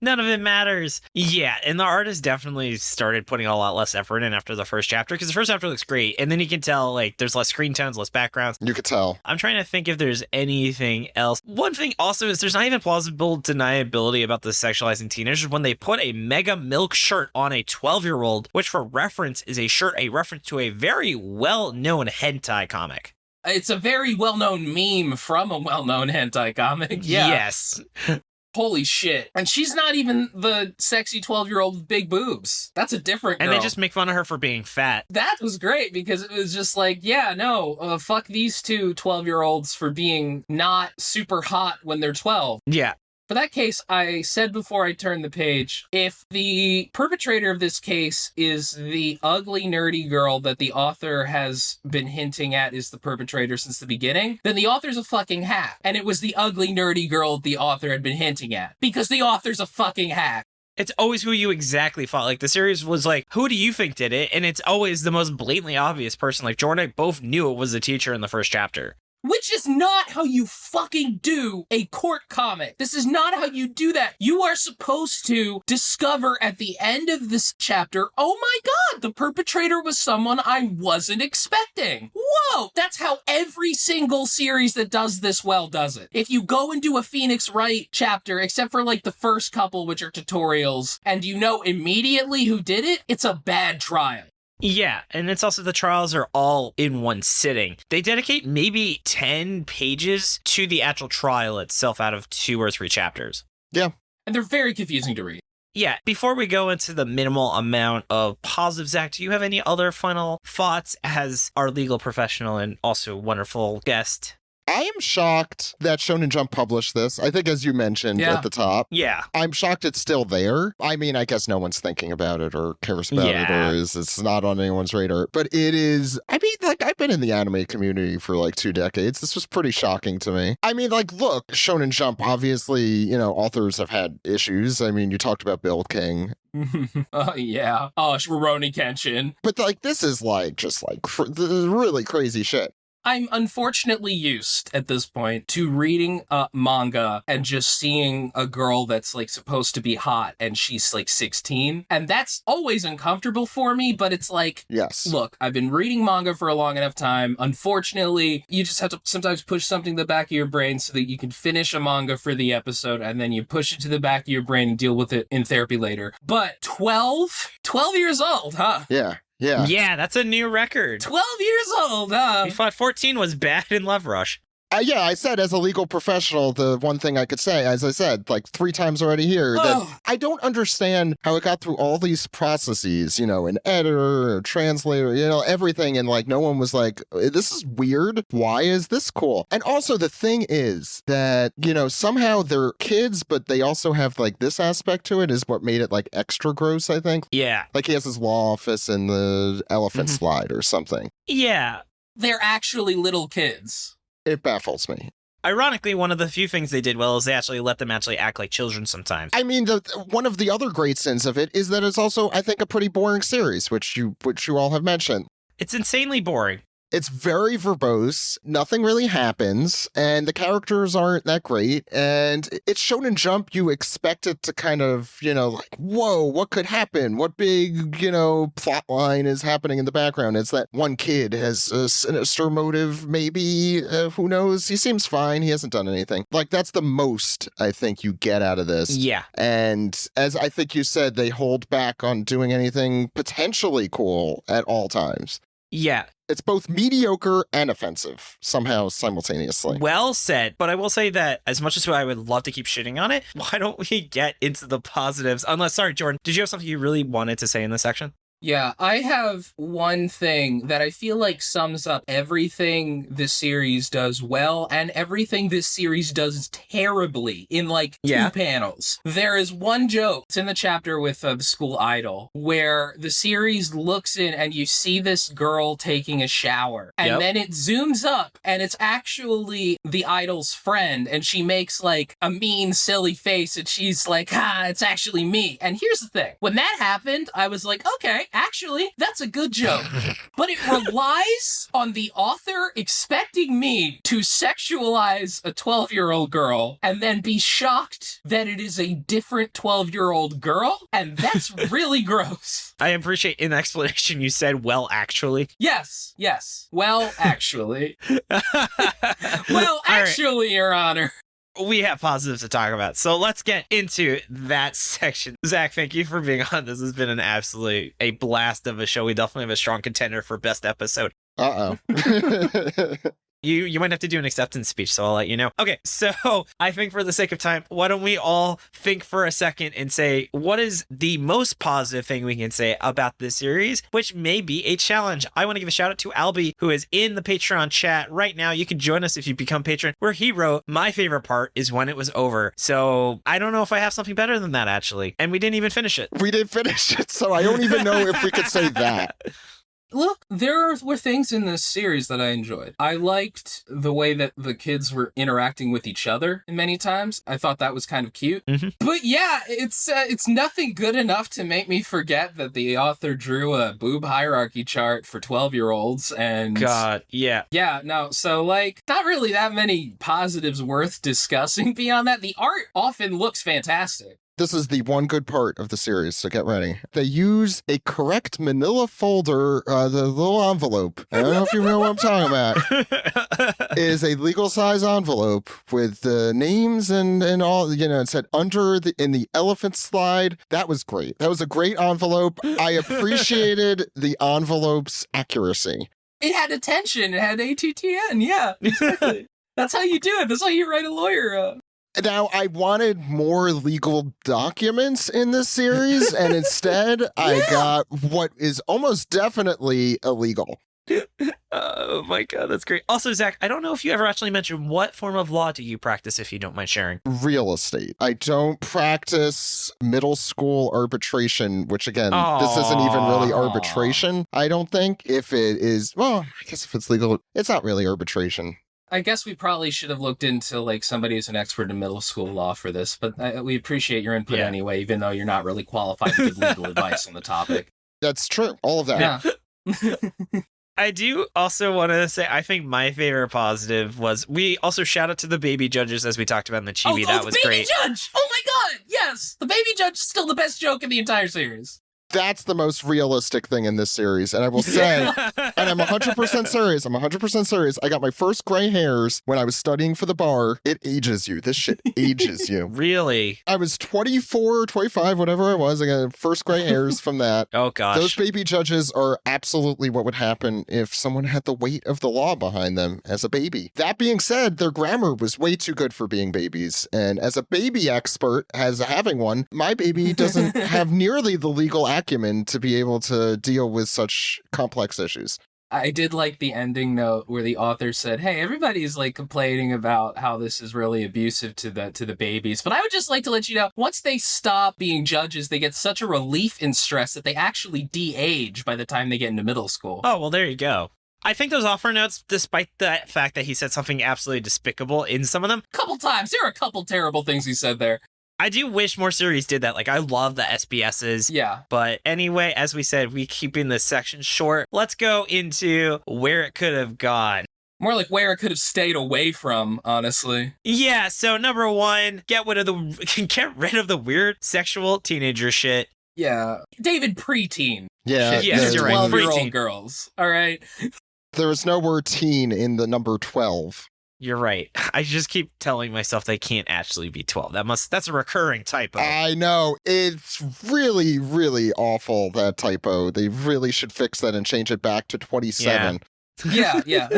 None of it matters. Yeah, and the artist definitely started putting a lot less effort in after the first chapter, because the first chapter looks great, and then you can tell, like, there's less screen tones, less backgrounds. You could tell. I'm trying to think if there's anything else. One thing also is there's not even plausible deniability about the sexualizing teenagers when they put a Mega Milk shirt on a 12-year-old, which for reference is a reference to a very well-known hentai comic. It's a very well-known meme from a well-known hentai comic. Yeah. Yes. Holy shit. And she's not even the sexy 12-year-old with big boobs. That's a different girl. And they just make fun of her for being fat. That was great, because it was just like, fuck these two 12-year-olds for being not super hot when they're 12. Yeah. For that case, I said before I turned the page, if the perpetrator of this case is the ugly, nerdy girl that the author has been hinting at is the perpetrator since the beginning, then the author's a fucking hack. And it was the ugly, nerdy girl the author had been hinting at. Because the author's a fucking hack. It's always who you exactly fought. Like, the series was like, who do you think did it? And it's always the most blatantly obvious person. Like, Jordan and I both knew it was the teacher in the first chapter. Which is not how you fucking do a court comic. This is not how you do that. You are supposed to discover at the end of this chapter, oh my god, the perpetrator was someone I wasn't expecting. Whoa! That's how every single series that does this well does it. If you go and do a Phoenix Wright chapter, except for like the first couple, which are tutorials, and you know immediately who did it, it's a bad trial. Yeah, and it's also the trials are all in one sitting. They dedicate maybe 10 pages to the actual trial itself out of 2 or 3 chapters. Yeah. And they're very confusing to read. Yeah, before we go into the minimal amount of positives, Zach, do you have any other final thoughts as our legal professional and also wonderful guest? I am shocked that Shonen Jump published this. I think, as you mentioned at the top. Yeah. I'm shocked it's still there. I mean, I guess no one's thinking about it or cares about it, or it's not on anyone's radar. But it is, I mean, like, I've been in the anime community for like 2 decades. This was pretty shocking to me. I mean, like, look, Shonen Jump, obviously, you know, authors have had issues. I mean, you talked about Build King. Oh, yeah. Oh, Rurouni Kenshin. But, like, this is, like, just, like, really crazy shit. I'm unfortunately used at this point to reading manga and just seeing a girl that's like supposed to be hot and she's like 16. And that's always uncomfortable for me, but it's like, yes, look, I've been reading manga for a long enough time. Unfortunately, you just have to sometimes push something to the back of your brain so that you can finish a manga for the episode and then you push it to the back of your brain and deal with it in therapy later. But 12 years old, huh? Yeah. Yeah. Yeah, that's a new record. 12 years old, huh? We thought 14 was bad in Love Rush. Yeah, I said as a legal professional, the one thing I could say, as I said, like 3 times already here, that I don't understand how it got through all these processes, you know, an editor, a translator, you know, everything. And like, no one was like, this is weird. Why is this cool? And also the thing is that, you know, somehow they're kids, but they also have like this aspect to it is what made it like extra gross, I think. Yeah. Like he has his law office and the elephant slide or something. Yeah. They're actually little kids. It baffles me. Ironically, one of the few things they did well is they actually let them actually act like children sometimes. I mean, one of the other great sins of it is that it's also, I think, a pretty boring series, which you all have mentioned. It's insanely boring. It's very verbose, nothing really happens, and the characters aren't that great, and it's Shonen Jump, you expect it to kind of, you know, like, whoa, what could happen? What big, you know, plot line is happening in the background? It's that one kid has a sinister motive, maybe, who knows? He seems fine, he hasn't done anything. Like, that's the most, I think, you get out of this. Yeah. And as I think you said, they hold back on doing anything potentially cool at all times. Yeah. It's both mediocre and offensive, somehow simultaneously. Well said. But I will say that as much as I would love to keep shitting on it, why don't we get into the positives? Unless, sorry, Jordan, did you have something you really wanted to say in this section? Yeah, I have one thing that I feel like sums up everything this series does well and everything this series does terribly in like 2 panels. There is one joke, it's in the chapter with the school idol, where the series looks in and you see this girl taking a shower. And then it zooms up and it's actually the idol's friend and she makes like a mean, silly face and she's like, it's actually me. And here's the thing, when that happened, I was like, okay, actually, that's a good joke. But it relies on the author expecting me to sexualize a 12-year-old girl and then be shocked that it is a different 12-year-old girl. And that's really gross. I appreciate in the explanation you said, well, actually. Yes. Well, actually. Well, actually, Your Honor. We have positives to talk about, so let's get into that section. Zach, thank you for being on. This has been an absolute a blast of a show. We definitely have a strong contender for best episode. Uh-oh. You might have to do an acceptance speech, so I'll let you know. Okay, so I think for the sake of time, why don't we all think for a second and say, what is the most positive thing we can say about this series, which may be a challenge? I want to give a shout out to Albie, who is in the Patreon chat right now. You can join us if you become patron, where he wrote, my favorite part is when it was over. So I don't know if I have something better than that, actually. And we didn't even finish it. We didn't finish it, so I don't even know if we could say that. Look, there were things in this series that I enjoyed. I liked the way that the kids were interacting with each other many times. I thought that was kind of cute. Mm-hmm. But yeah, it's nothing good enough to make me forget that the author drew a boob hierarchy chart for 12-year-olds and... God, yeah. Yeah, no, so like, not really that many positives worth discussing beyond that. The art often looks fantastic. This is the one good part of the series, so get ready. They use a correct manila folder, the little envelope. I don't know if you know what I'm talking about. It is a legal size envelope with the names and all, it said in the elephant slide. That was great. That was a great envelope. I appreciated the envelope's accuracy. It had attention. It had ATTN. Yeah, exactly. That's how you do it. That's how you write a lawyer. Now, I wanted more legal documents in this series, and instead I got what is almost definitely illegal. Oh my God, that's great. Also, Zach, I don't know if you ever actually mentioned what form of law do you practice, if you don't mind sharing. Real estate. I don't practice middle school arbitration, which again, this isn't even really arbitration, I don't think. If it is, well, I guess if it's legal, it's not really arbitration. I guess we probably should have looked into like somebody who's an expert in middle school law for this, but we appreciate your input anyway, even though you're not really qualified to give legal advice on the topic. That's true. All of that. Yeah. I do also want to say, I think my favorite positive was, we also shout out to the baby judges as we talked about in the chibi. That was the baby great. Judge! Oh my God! Yes! The baby judge is still the best joke in the entire series. That's the most realistic thing in this series. And I will say, and I'm 100% serious, I'm 100% serious, I got my first gray hairs when I was studying for the bar. It ages you. This shit ages you. Really? I was 24, 25, whatever I was. I got first gray hairs from that. Oh, gosh. Those baby judges are absolutely what would happen if someone had the weight of the law behind them as a baby. That being said, their grammar was way too good for being babies. And as a baby expert, as having one, my baby doesn't have nearly the legal acumen to be able to deal with such complex issues. I did like the ending note where the author said, hey, everybody's like complaining about how this is really abusive to the babies. But I would just like to let you know, once they stop being judges, they get such a relief in stress that they actually de-age by the time they get into middle school. Oh, well, there you go. I think those offer notes, despite the fact that he said something absolutely despicable in some of them. Couple times. There are a couple terrible things he said there. I do wish more series did that. Like, I love the SBSs. Yeah. But anyway, as we said, we keeping this section short. Let's go into where it could have gone. More like where it could have stayed away from, honestly. Yeah, so number one, get rid of the weird sexual teenager shit. Yeah. David preteen. Yeah. Yes, you're right. 12-year-old Preteen. girls. All right. There was no word teen in the number 12. You're right. I just keep telling myself they can't actually be 12. That's a recurring typo. I know. It's really, really awful, that typo. They really should fix that and change it back to 27. Yeah.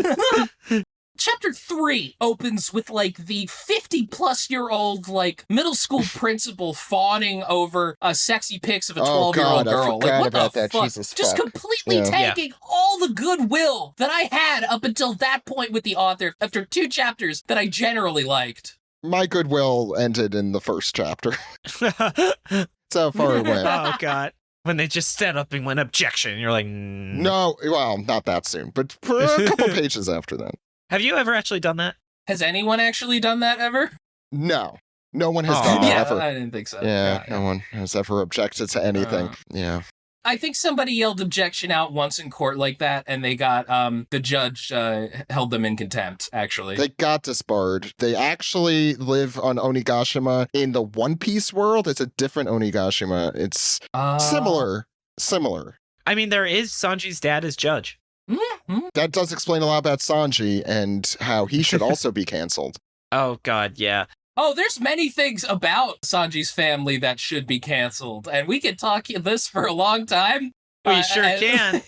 Chapter 3 opens with, like, the 50-plus-year-old, like, middle school principal fawning over sexy pics of a 12-year-old girl. I forgot like, what about the that. fuck? Jesus Just fuck. completely tanking all the goodwill that I had up until that point with the author after 2 chapters that I generally liked. My goodwill ended in the first chapter. That's how far it went. Oh, God. When they just stood up and went objection, and you're like, No, well, not that soon, but for a couple pages after that. Have you ever actually done that? Has anyone actually done that ever? No. No one has done that Yeah, ever. I didn't think so. Yeah, no one has ever objected to anything. Yeah. I think somebody yelled objection out once in court like that, and they got, the judge held them in contempt, actually. They got disbarred. They actually live on Onigashima. In the One Piece world, it's a different Onigashima. It's similar. I mean, there is Sanji's dad as judge. Mm-hmm. That does explain a lot about Sanji and how he should also be canceled. Oh, God, yeah. Oh, there's many things about Sanji's family that should be canceled, and we could talk this for a long time. We sure can.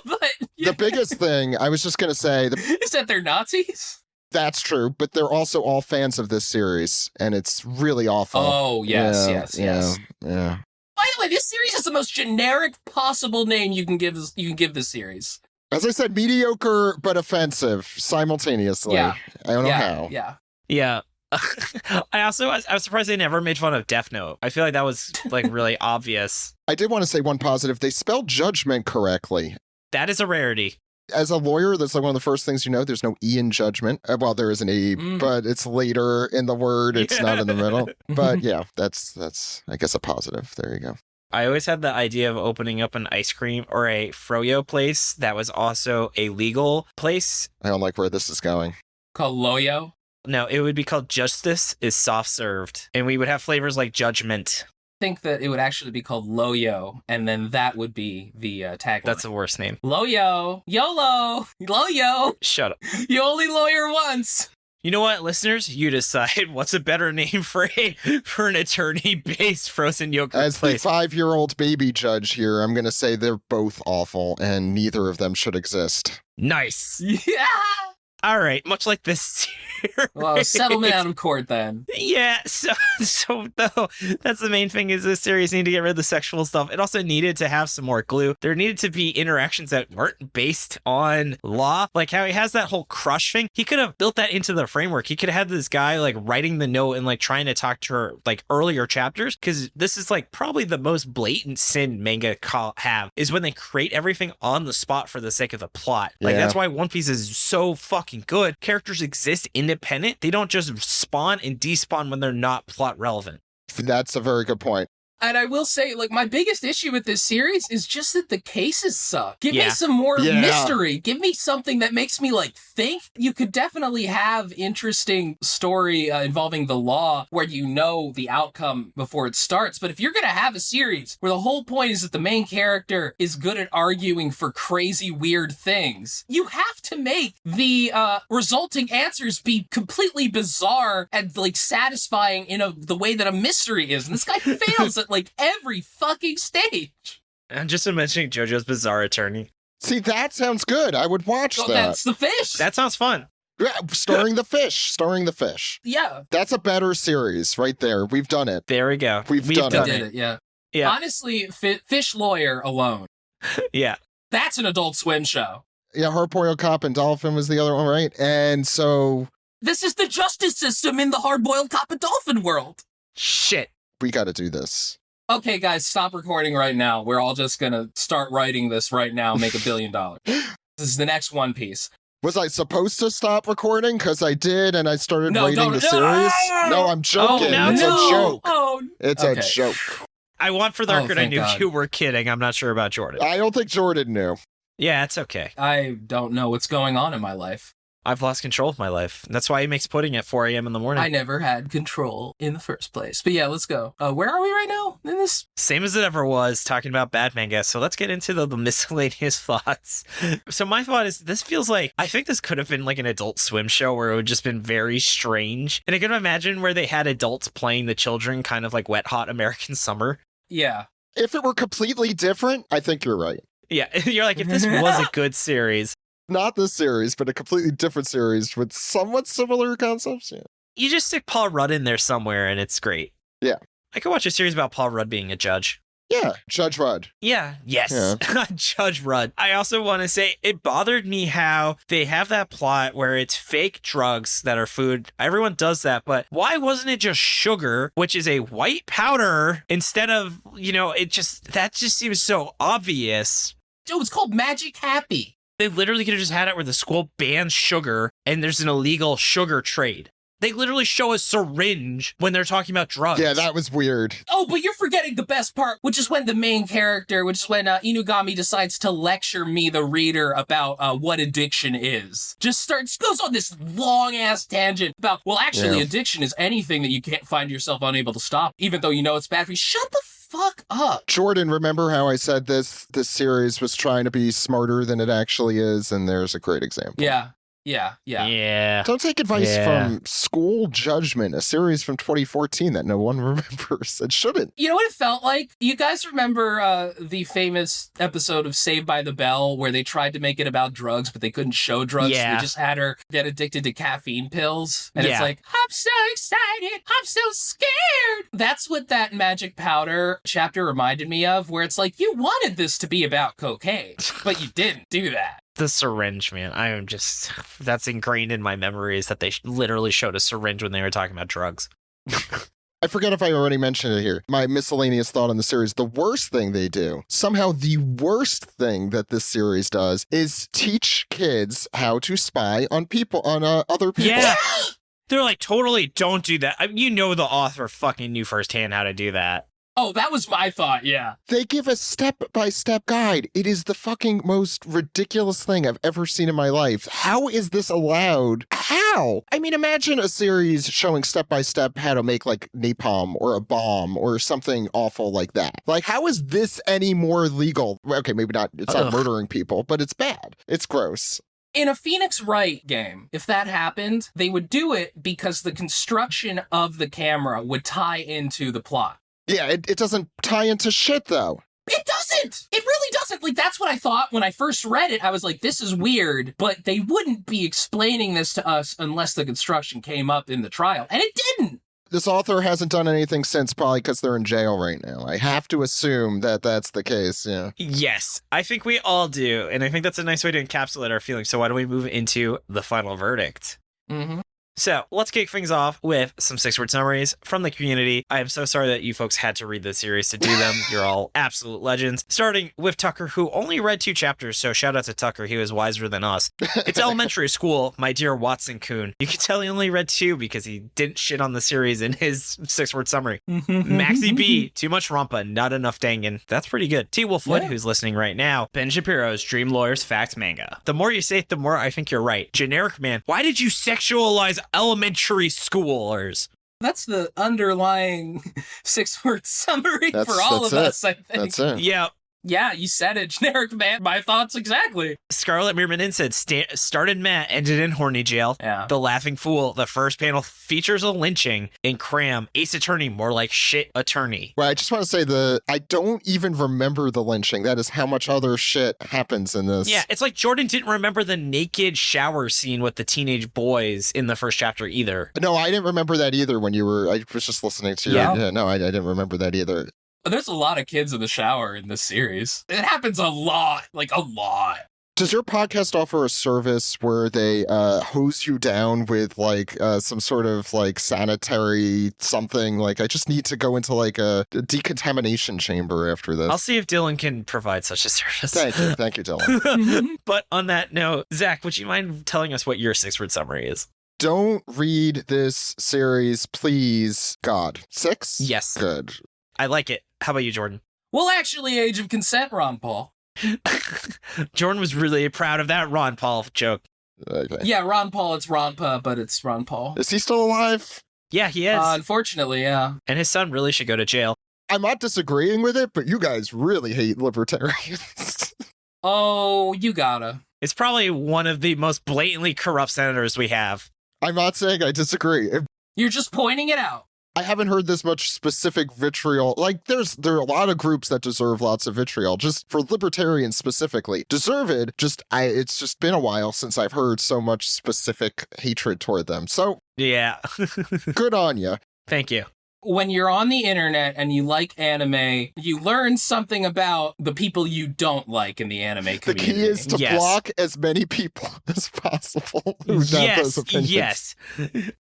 But The biggest thing, I was just going to say, Is that they're Nazis? that's true, but they're also all fans of this series, and it's really awful. Oh, yes. Yeah. By the way, this series is the most generic possible name you can give this series. As I said, mediocre but offensive simultaneously. Yeah. I don't know how. Yeah. I was surprised they never made fun of Death Note. I feel like that was like really obvious. I did want to say one positive. They spelled judgment correctly. That is a rarity. As a lawyer, that's like one of the first things you know. There's no E in judgment. Well, there is an E, but it's later in the word. It's not in the middle. But yeah, that's I guess a positive. There you go. I always had the idea of opening up an ice cream or a froyo place that was also a legal place. I don't like where this is going. Called Loyo? No, it would be called Justice is Soft Served. And we would have flavors like Judgment. I think that it would actually be called Loyo, and then that would be the tagline. That's the worst name. Loyo. YOLO. Loyo. Shut up. You only lawyer once. You know what, listeners? You decide what's a better name for an attorney-based frozen yogurt As place. the 5-year-old baby judge here, I'm going to say they're both awful, and neither of them should exist. Nice. Yeah. All right, much like this series. Well, settlement out of court then. Yeah, so though that's the main thing is this series needed to get rid of the sexual stuff. It also needed to have some more glue. There needed to be interactions that weren't based on law. Like how he has that whole crush thing. He could have built that into the framework. He could have had this guy like writing the note and like trying to talk to her like earlier chapters, because this is like probably the most blatant sin manga have is when they create everything on the spot for the sake of the plot. Like that's why One Piece is so fucking good. Characters exist independent. They don't just spawn and despawn when they're not plot relevant. That's a very good point. And I will say, like, my biggest issue with this series is just that the cases suck. Give me some more mystery. Give me something that makes me, like, think. You could definitely have interesting story involving the law where you know the outcome before it starts. But if you're going to have a series where the whole point is that the main character is good at arguing for crazy, weird things, you have to make the resulting answers be completely bizarre and, like, satisfying in the way that a mystery is. And this guy fails at like every fucking stage. I'm just imagining JoJo's Bizarre Attorney. See, that sounds good. I would watch that. That's the fish. That sounds fun. Yeah, starring the fish. Yeah. That's a better series right there. We've done it. There we go. We've done it. Yeah. Honestly, Fish Lawyer alone. Yeah. That's an Adult Swim show. Yeah, Hard-Boiled Cop and Dolphin was the other one, right? And so... This is the justice system in the Hard-Boiled Cop and Dolphin world. Shit. We got to do this. Okay, guys, stop recording right now. We're all just going to start writing this right now, make $1 billion. This is the next One Piece. Was I supposed to stop recording? Because I did, and I started writing the series. No, I'm joking. It's a joke. It's a joke. I want for the record, I knew you were kidding. I'm not sure about Jordan. I don't think Jordan knew. Yeah, it's okay. I don't know what's going on in my life. I've lost control of my life. That's why he makes pudding at 4 a.m. in the morning. I never had control in the first place. But yeah, let's go. Where are we right now in this? Same as it ever was, talking about bad manga. So let's get into the miscellaneous thoughts. So my thought is, this feels like, I think this could have been like an Adult Swim show where it would just been very strange. And I can imagine where they had adults playing the children, kind of like Wet Hot American Summer. Yeah. If it were completely different, I think you're right. Yeah, you're like, if this was a good series. Not this series, but a completely different series with somewhat similar concepts. Yeah. You just stick Paul Rudd in there somewhere and it's great. Yeah. I could watch a series about Paul Rudd being a judge. Yeah, Judge Rudd. Yeah, yes. Yeah. Judge Rudd. I also want to say it bothered me how they have that plot where it's fake drugs that are food. Everyone does that, but why wasn't it just sugar, which is a white powder, instead of, that just seems so obvious. Dude, it's called Magic Happy. They literally could have just had it where the school bans sugar and there's an illegal sugar trade. They literally show a syringe when they're talking about drugs. Yeah, that was weird. Oh, but you're forgetting the best part, which is when the main character, Inugami decides to lecture me, the reader, about what addiction is. Goes on this long-ass tangent about, addiction is anything that you can't find yourself unable to stop, even though you know it's bad for you. Shut the fuck up. Jordan, remember how I said this series was trying to be smarter than it actually is? And there's a great example. Yeah. Yeah. Yeah. Don't take advice Yeah. from School Judgment, a series from 2014 that no one remembers. It shouldn't. You know what it felt like? You guys remember the famous episode of Saved by the Bell where they tried to make it about drugs, but they couldn't show drugs. Yeah. So they just had her get addicted to caffeine pills. And Yeah. it's like, I'm so excited. I'm so scared. That's what that magic powder chapter reminded me of, where it's like, you wanted this to be about cocaine, but you didn't do that. The syringe, man. I am just, that's ingrained in my memories that they literally showed a syringe when they were talking about drugs. I forget if I already mentioned it here. My miscellaneous thought on the series, the worst thing they do, somehow the worst thing that this series does is teach kids how to spy on people, on other people. Yeah. They're like, totally don't do that. You know the author fucking knew firsthand how to do that. Oh, that was my thought, yeah. They give a step-by-step guide. It is the fucking most ridiculous thing I've ever seen in my life. How is this allowed? How? I mean, imagine a series showing step-by-step how to make, like, napalm or a bomb or something awful like that. Like, how is this any more legal? Okay, maybe not. It's not murdering people, but it's bad. It's gross. In a Phoenix Wright game, if that happened, they would do it because the construction of the camera would tie into the plot. Yeah, it doesn't tie into shit, though. It doesn't! It really doesn't! Like, that's what I thought when I first read it. I was like, this is weird, but they wouldn't be explaining this to us unless the construction came up in the trial. And it didn't! This author hasn't done anything since, probably because they're in jail right now. I have to assume that that's the case, yeah. Yes, I think we all do. And I think that's a nice way to encapsulate our feelings. So why don't we move into the final verdict? Mm-hmm. So let's kick things off with some 6-word summaries from the community. I am so sorry that you folks had to read this series to do them. You're all absolute legends. Starting with Tucker, who only read 2 chapters, so shout out to Tucker. He was wiser than us. It's elementary school, my dear Watson-kun. You can tell he only read 2 because he didn't shit on the series in his 6-word summary. Maxie B, too much Rampa, not enough Dangan. That's pretty good. T. Wolfwood, who's listening right now. Ben Shapiro's Dream Lawyers Fact Manga. The more you say it, the more I think you're right. Generic Man, why did you sexualize elementary schoolers? That's the underlying 6-word summary for all of us, I think. That's it. Yeah. Yeah, you said it, generic man. My thoughts exactly. Scarlet Mirmanin said, started Matt, ended in horny jail. Yeah. The Laughing Fool, the first panel features a lynching. In Cram, Ace Attorney, more like shit attorney. Well, I just want to say I don't even remember the lynching. That is how much other shit happens in this. Yeah, it's like Jordan didn't remember the naked shower scene with the teenage boys in the first chapter either. No, I didn't remember that either when I was just listening to you. Yeah, no, I didn't remember that either. There's a lot of kids in the shower in this series. It happens a lot, like a lot. Does your podcast offer a service where they hose you down with like some sort of like sanitary something? Like I just need to go into like a decontamination chamber after this. I'll see if Dylan can provide such a service. Thank you, Dylan. But on that note, Zach, would you mind telling us what your 6-word summary is? Don't read this series, please. God. 6? Yes. Good. I like it. How about you, Jordan? Well, actually, age of consent, Ron Paul. Jordan was really proud of that Ron Paul joke. Okay. Yeah, Ron Paul, it's Ronpa, but it's Ron Paul. Is he still alive? Yeah, he is. Unfortunately, yeah. And his son really should go to jail. I'm not disagreeing with it, but you guys really hate libertarians. Oh, you gotta. It's probably one of the most blatantly corrupt senators we have. I'm not saying I disagree. You're just pointing it out. I haven't heard this much specific vitriol. Like, there are a lot of groups that deserve lots of vitriol. Just for libertarians specifically, deserve it. It's just been a while since I've heard so much specific hatred toward them. So Yeah. good on you. Thank you. When you're on the internet and you like anime, you learn something about the people you don't like in the anime community. The key is to block as many people as possible who have those opinions.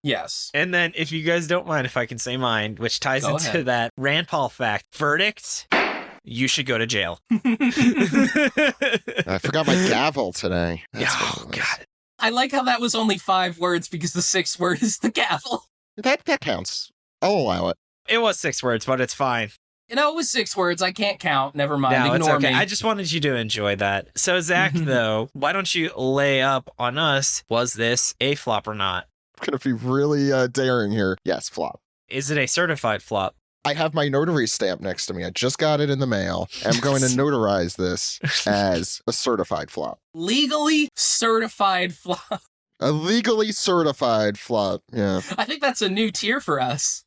Yes. And then, if you guys don't mind, if I can say mine, which ties Go into ahead. that Rand Paul fact, verdict, you should go to jail. I forgot my gavel today. Oh, God. I like how that was only 5 words because the 6th word is the gavel. That counts. I'll allow it. It was 6 words, but it's fine. You know, it was 6 words. I can't count. Never mind. No, it's Ignore okay. me. I just wanted you to enjoy that. So, Zach, though, why don't you lay up on us? Was this a flop or not? I'm going to be really daring here. Yes, flop. Is it a certified flop? I have my notary stamp next to me. I just got it in the mail. I'm going to notarize this as a certified flop. Legally certified flop. A legally certified flop. Yeah. I think that's a new tier for us.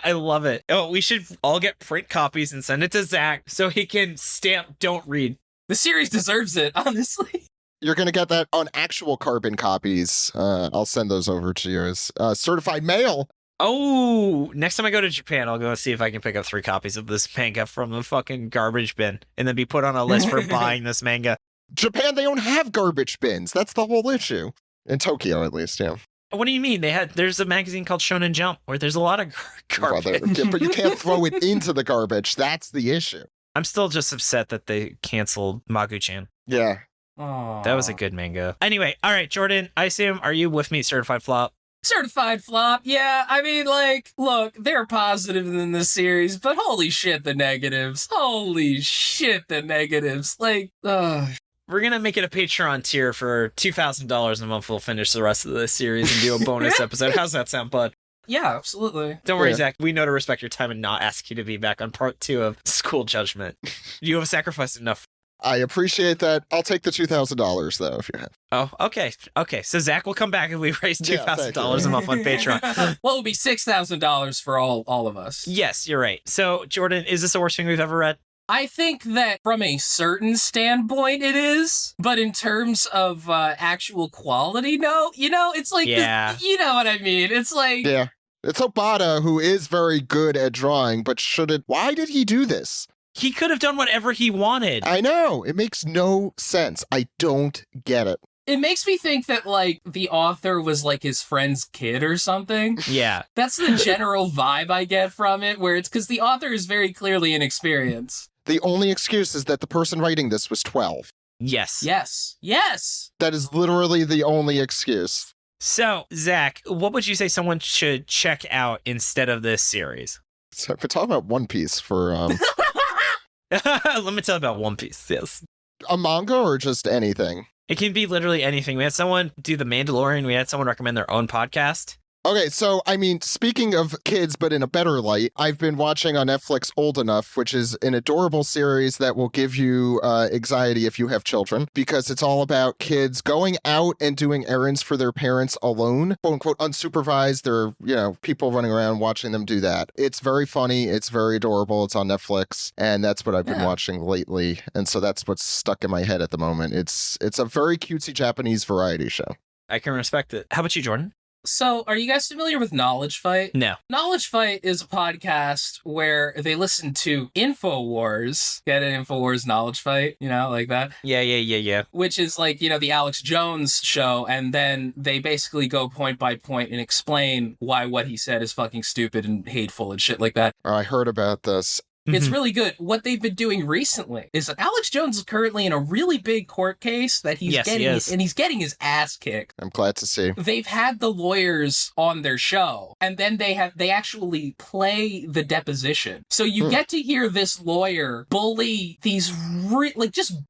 I love it. Oh, we should all get print copies and send it to Zach so he can stamp "Don't read." The series deserves it, honestly. You're going to get that on actual carbon copies. I'll send those over to you as certified mail. Oh, next time I go to Japan, I'll go see if I can pick up 3 copies of this manga from the fucking garbage bin and then be put on a list for buying this manga. Japan, they don't have garbage bins. That's the whole issue. In Tokyo, at least, yeah. What do you mean? There's a magazine called Shonen Jump where there's a lot of garbage. Well, but you can't throw it into the garbage. That's the issue. I'm still just upset that they canceled Magu-chan. Yeah. Aww. That was a good manga. Anyway, all right, Jordan, I assume, are you with me, certified flop? Certified flop, yeah. I mean, like, look, they're positive in this series, but holy shit, the negatives. Holy shit, the negatives. Like, We're going to make it a Patreon tier for $2,000 a month. We'll finish the rest of the series and do a bonus episode. How's that sound, bud? Yeah, absolutely. Don't worry, Yeah. Zach. We know to respect your time and not ask you to be back on part 2 of School Judgment. You have sacrificed enough. I appreciate that. I'll take the $2,000, though, if you have. Oh, okay. Okay, so Zach will come back if we raise Yeah, thank $2,000 a month on Patreon. Well, it would be $6,000 for all of us. Yes, you're right. So, Jordan, is this the worst thing we've ever read? I think that from a certain standpoint it is, but in terms of actual quality, no. You know, it's like, Yeah. you know what I mean? It's like, Yeah. It's Obata, who is very good at drawing, but why did he do this? He could have done whatever he wanted. I know. It makes no sense. I don't get it. it makes me think that, like, the author was, like, his friend's kid or something. Yeah. That's the general vibe I get from it, where it's because the author is very clearly inexperienced. The only excuse is that the person writing this was 12. Yes. Yes. Yes! That is literally the only excuse. So, Zach, what would you say someone should check out instead of this series? So if we're talking about One Piece for Let me tell you about One Piece, yes. a manga or just anything? It can be literally anything. We had someone do The Mandalorian. We had someone recommend their own podcast. Okay, so, I mean, speaking of kids, but in a better light, I've been watching on Netflix Old Enough, which is an adorable series that will give you anxiety if you have children, because it's all about kids going out and doing errands for their parents alone, quote unquote, unsupervised. There are, people running around watching them do that. It's very funny. It's very adorable. It's on Netflix, and that's what I've been watching lately. And so that's what's stuck in my head at the moment. It's a very cutesy Japanese variety show. I can respect it. How about you, Jordan? So, are you guys familiar with Knowledge Fight? No. Knowledge Fight is a podcast where they listen to InfoWars. Get it? InfoWars Knowledge Fight, like that. Yeah. Which is like, the Alex Jones show, and then they basically go point by point and explain why what he said is fucking stupid and hateful and shit like that. I heard about this. It's really good. What they've been doing recently is that Alex Jones is currently in a really big court case that he's he's getting his ass kicked. I'm glad to see. They've had the lawyers on their show, and then they actually play the deposition. So you get to hear this lawyer bully these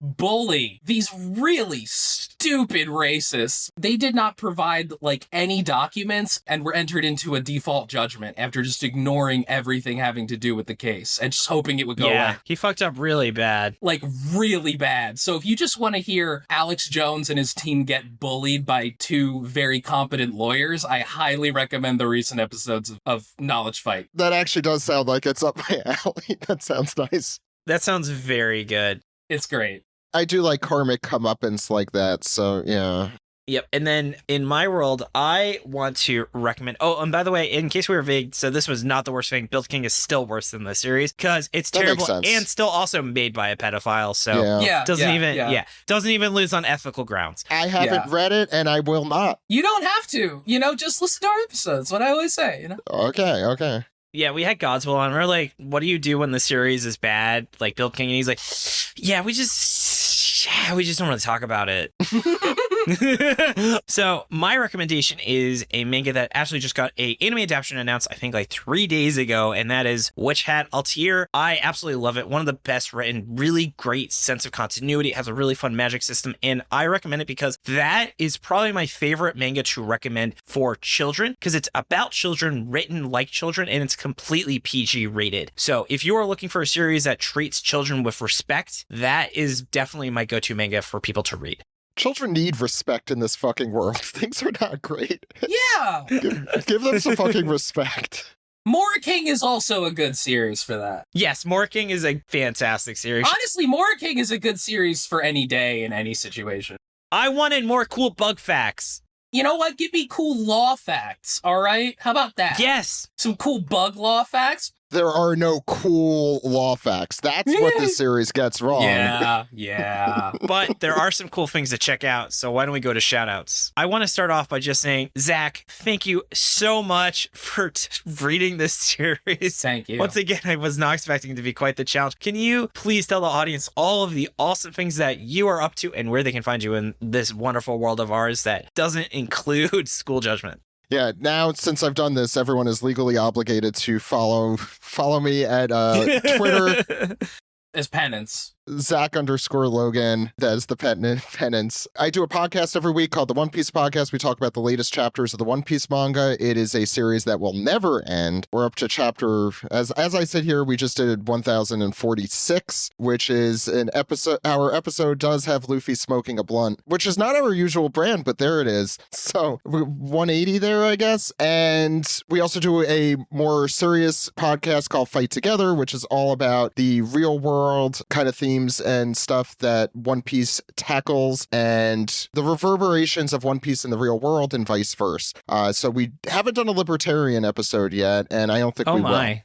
bully these really stupid racists. They did not provide any documents and were entered into a default judgment after just ignoring everything having to do with the case and just hoping it would go away. He fucked up really bad. Really bad. So if you just want to hear Alex Jones and his team get bullied by two very competent lawyers, I highly recommend the recent episodes of Knowledge Fight. That actually does sound like it's up my alley. That sounds nice. That sounds very good. It's great. I do like karmic comeuppance like that, so yeah. Yep. And then in my world, I want to recommend. Oh, and by the way, in case we were vague, so this was not the worst thing. Build King is still worse than the series because it's That terrible makes sense. and still also made by a pedophile. So doesn't even lose on ethical grounds. I haven't read it, and I will not. You don't have to. Just listen to our episodes. What I always say. Okay. Yeah, we had Godswill on. We're like, what do you do when the series is bad? Like Build King, and he's like, yeah, we just don't want to talk about it. So my recommendation is a manga that actually just got a anime adaptation announced, I think 3 days ago, and that is Witch Hat Altair. I absolutely love it. One of the best written, really great sense of continuity. It has a really fun magic system, and I recommend it because that is probably my favorite manga to recommend for children because it's about children written like children, and it's completely PG rated. So if you are looking for a series that treats children with respect, that is definitely my go-to manga for people to read. Children need respect in this fucking world. Things are not great. Yeah. Give them some fucking respect. Mora King is also a good series for that. Yes, Mora King is a fantastic series. Honestly, Mora King is a good series for any day in any situation. I wanted more cool bug facts. You know what? Give me cool law facts, all right? How about that? Yes. Some cool bug law facts? There are no cool law facts. That's what this series gets wrong. Yeah. But there are some cool things to check out, so why don't we go to shoutouts? I want to start off by just saying, Zach, thank you so much for reading this series. Thank you. Once again, I was not expecting it to be quite the challenge. Can you please tell the audience all of the awesome things that you are up to and where they can find you in this wonderful world of ours that doesn't include School Judgment? Yeah, now since I've done this, everyone is legally obligated to follow me at Twitter. As penance. Zach_Logan. That is the penance. I do a podcast every week called The One Piece Podcast. We talk about the latest chapters of the One Piece manga. It is a series that will never end. We're up to chapter, as I said here, we just did 1046, which is an episode. Our episode does have Luffy smoking a blunt, which is not our usual brand, but there it is. So 180 there, I guess. And we also do a more serious podcast called Fight Together, which is all about the real world kind of themes and stuff that One Piece tackles and the reverberations of One Piece in the real world and vice versa. So we haven't done a libertarian episode yet, and I don't think we will.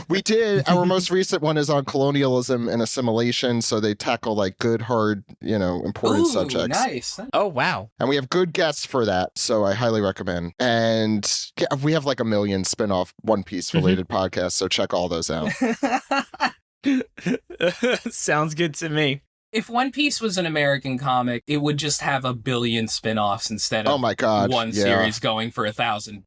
We did. Our most recent one is on colonialism and assimilation, so they tackle like good, hard, important subjects. Nice. Oh, wow. And we have good guests for that, so I highly recommend. And we have like a million spin-off One Piece related podcasts, so check all those out. Sounds good to me. If One Piece was an American comic, it would just have a billion spin-offs instead of one series going for 1,000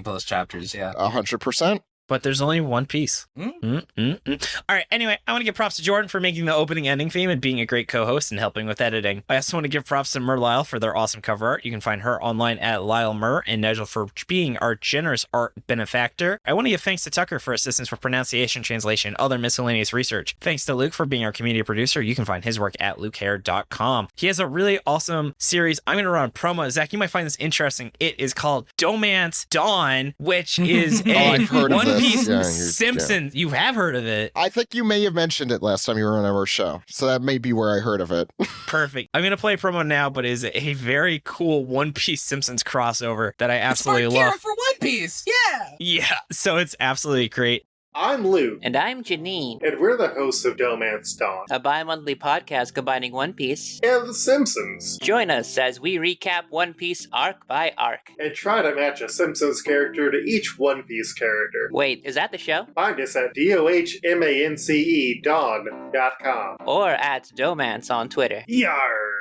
plus chapters. Yeah, 100%. But there's only one piece. All right, anyway, I want to give props to Jordan for making the opening ending theme and being a great co-host and helping with editing. I also want to give props to Merliel for their awesome cover art. You can find her online at Lyle Mer, and Nigel for being our generous art benefactor. I want to give thanks to Tucker for assistance for pronunciation, translation, other miscellaneous research. Thanks to Luke for being our community producer. You can find his work at lukeherr.com. He has a really awesome series. I'm going to run a promo. Zach, you might find this interesting. It is called Domance Dawn, which is a One Piece Simpsons. You have heard of it. I think you may have mentioned it last time you were on our show, so that may be where I heard of it. Perfect. I'm going to play a promo now, but it is a very cool One Piece Simpsons crossover that I absolutely love. For One Piece, yeah. Yeah, so it's absolutely great. I'm Luke. And I'm Janine. And we're the hosts of Domance Dawn, a bi-monthly podcast combining One Piece and The Simpsons. Join us as we recap One Piece arc by arc. And try to match a Simpsons character to each One Piece character. Wait, is that the show? Find us at DOHMANCE Dawn.com. Or at Domance on Twitter. Yarr!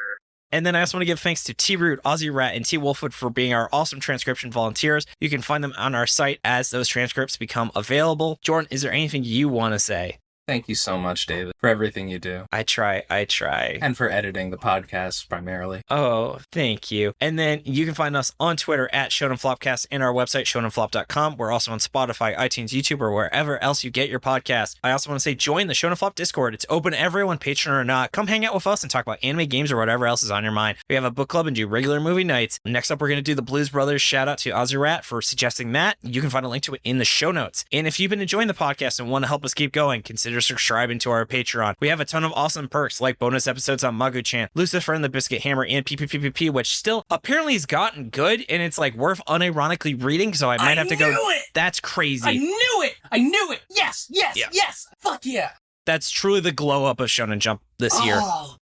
And then I also want to give thanks to T-Root, Aussie Rat, and T Wolfwood for being our awesome transcription volunteers. You can find them on our site as those transcripts become available. Jordan, is there anything you want to say? Thank you so much, David, for everything you do. I try. And for editing the podcast, primarily. Oh, thank you. And then you can find us on Twitter at Shonen Flopcast and our website, shonenflop.com. We're also on Spotify, iTunes, YouTube, or wherever else you get your podcast. I also want to say join the Shonen Flop Discord. It's open to everyone, patron or not. Come hang out with us and talk about anime, games, or whatever else is on your mind. We have a book club and do regular movie nights. Next up, we're going to do the Blues Brothers. Shout out to Aussie Rat for suggesting that. You can find a link to it in the show notes. And if you've been enjoying the podcast and want to help us keep going, consider subscribing to our Patreon. We have a ton of awesome perks like bonus episodes on Magu-chan, Lucifer and the Biscuit Hammer, and PPPPP, which still apparently has gotten good and it's like worth unironically reading, so I might have to go. It. That's crazy. I knew it. Yes. Fuck yeah. That's truly the glow up of Shonen Jump this year.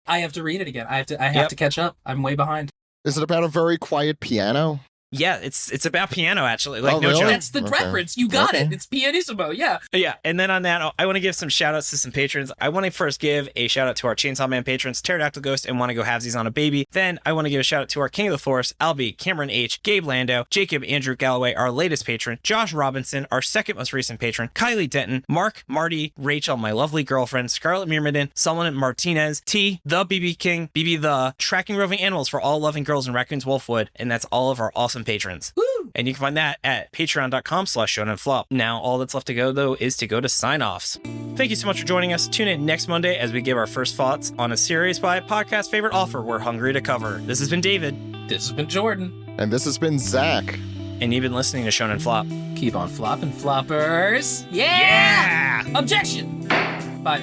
I have to read it again. I have to catch up. I'm way behind. Is it about a very quiet piano? Yeah, it's about piano, actually. Like, no joke. That's the reference. You got it. It's pianissimo, yeah. Yeah, and then on that, I want to give some shout-outs to some patrons. I want to first give a shout-out to our Chainsaw Man patrons, Pterodactyl Ghost, and Want to Go Halvesies on a Baby. Then I want to give a shout-out to our King of the Forest, Albie, Cameron H., Gabe Lando, Jacob Andrew Galloway, our latest patron, Josh Robinson, our second most recent patron, Kylie Denton, Mark, Marty, Rachel, my lovely girlfriend, Scarlett Myrmidon, Solomon Martinez, T, the BB King, BB the, Tracking Roving Animals for all loving girls and raccoons Wolfwood, and that's all of our awesome awesome patrons. Woo! And you can find that at patreon.com/shonenflop. Now, all that's left to go, though, is to go to sign-offs. Thank you so much for joining us. Tune in next Monday as we give our first thoughts on a series by podcast favorite author we're hungry to cover. This has been David. This has been Jordan. And this has been Zach. And you've been listening to Shonen Flop. Keep on flopping, floppers. Yeah! Objection! Bye.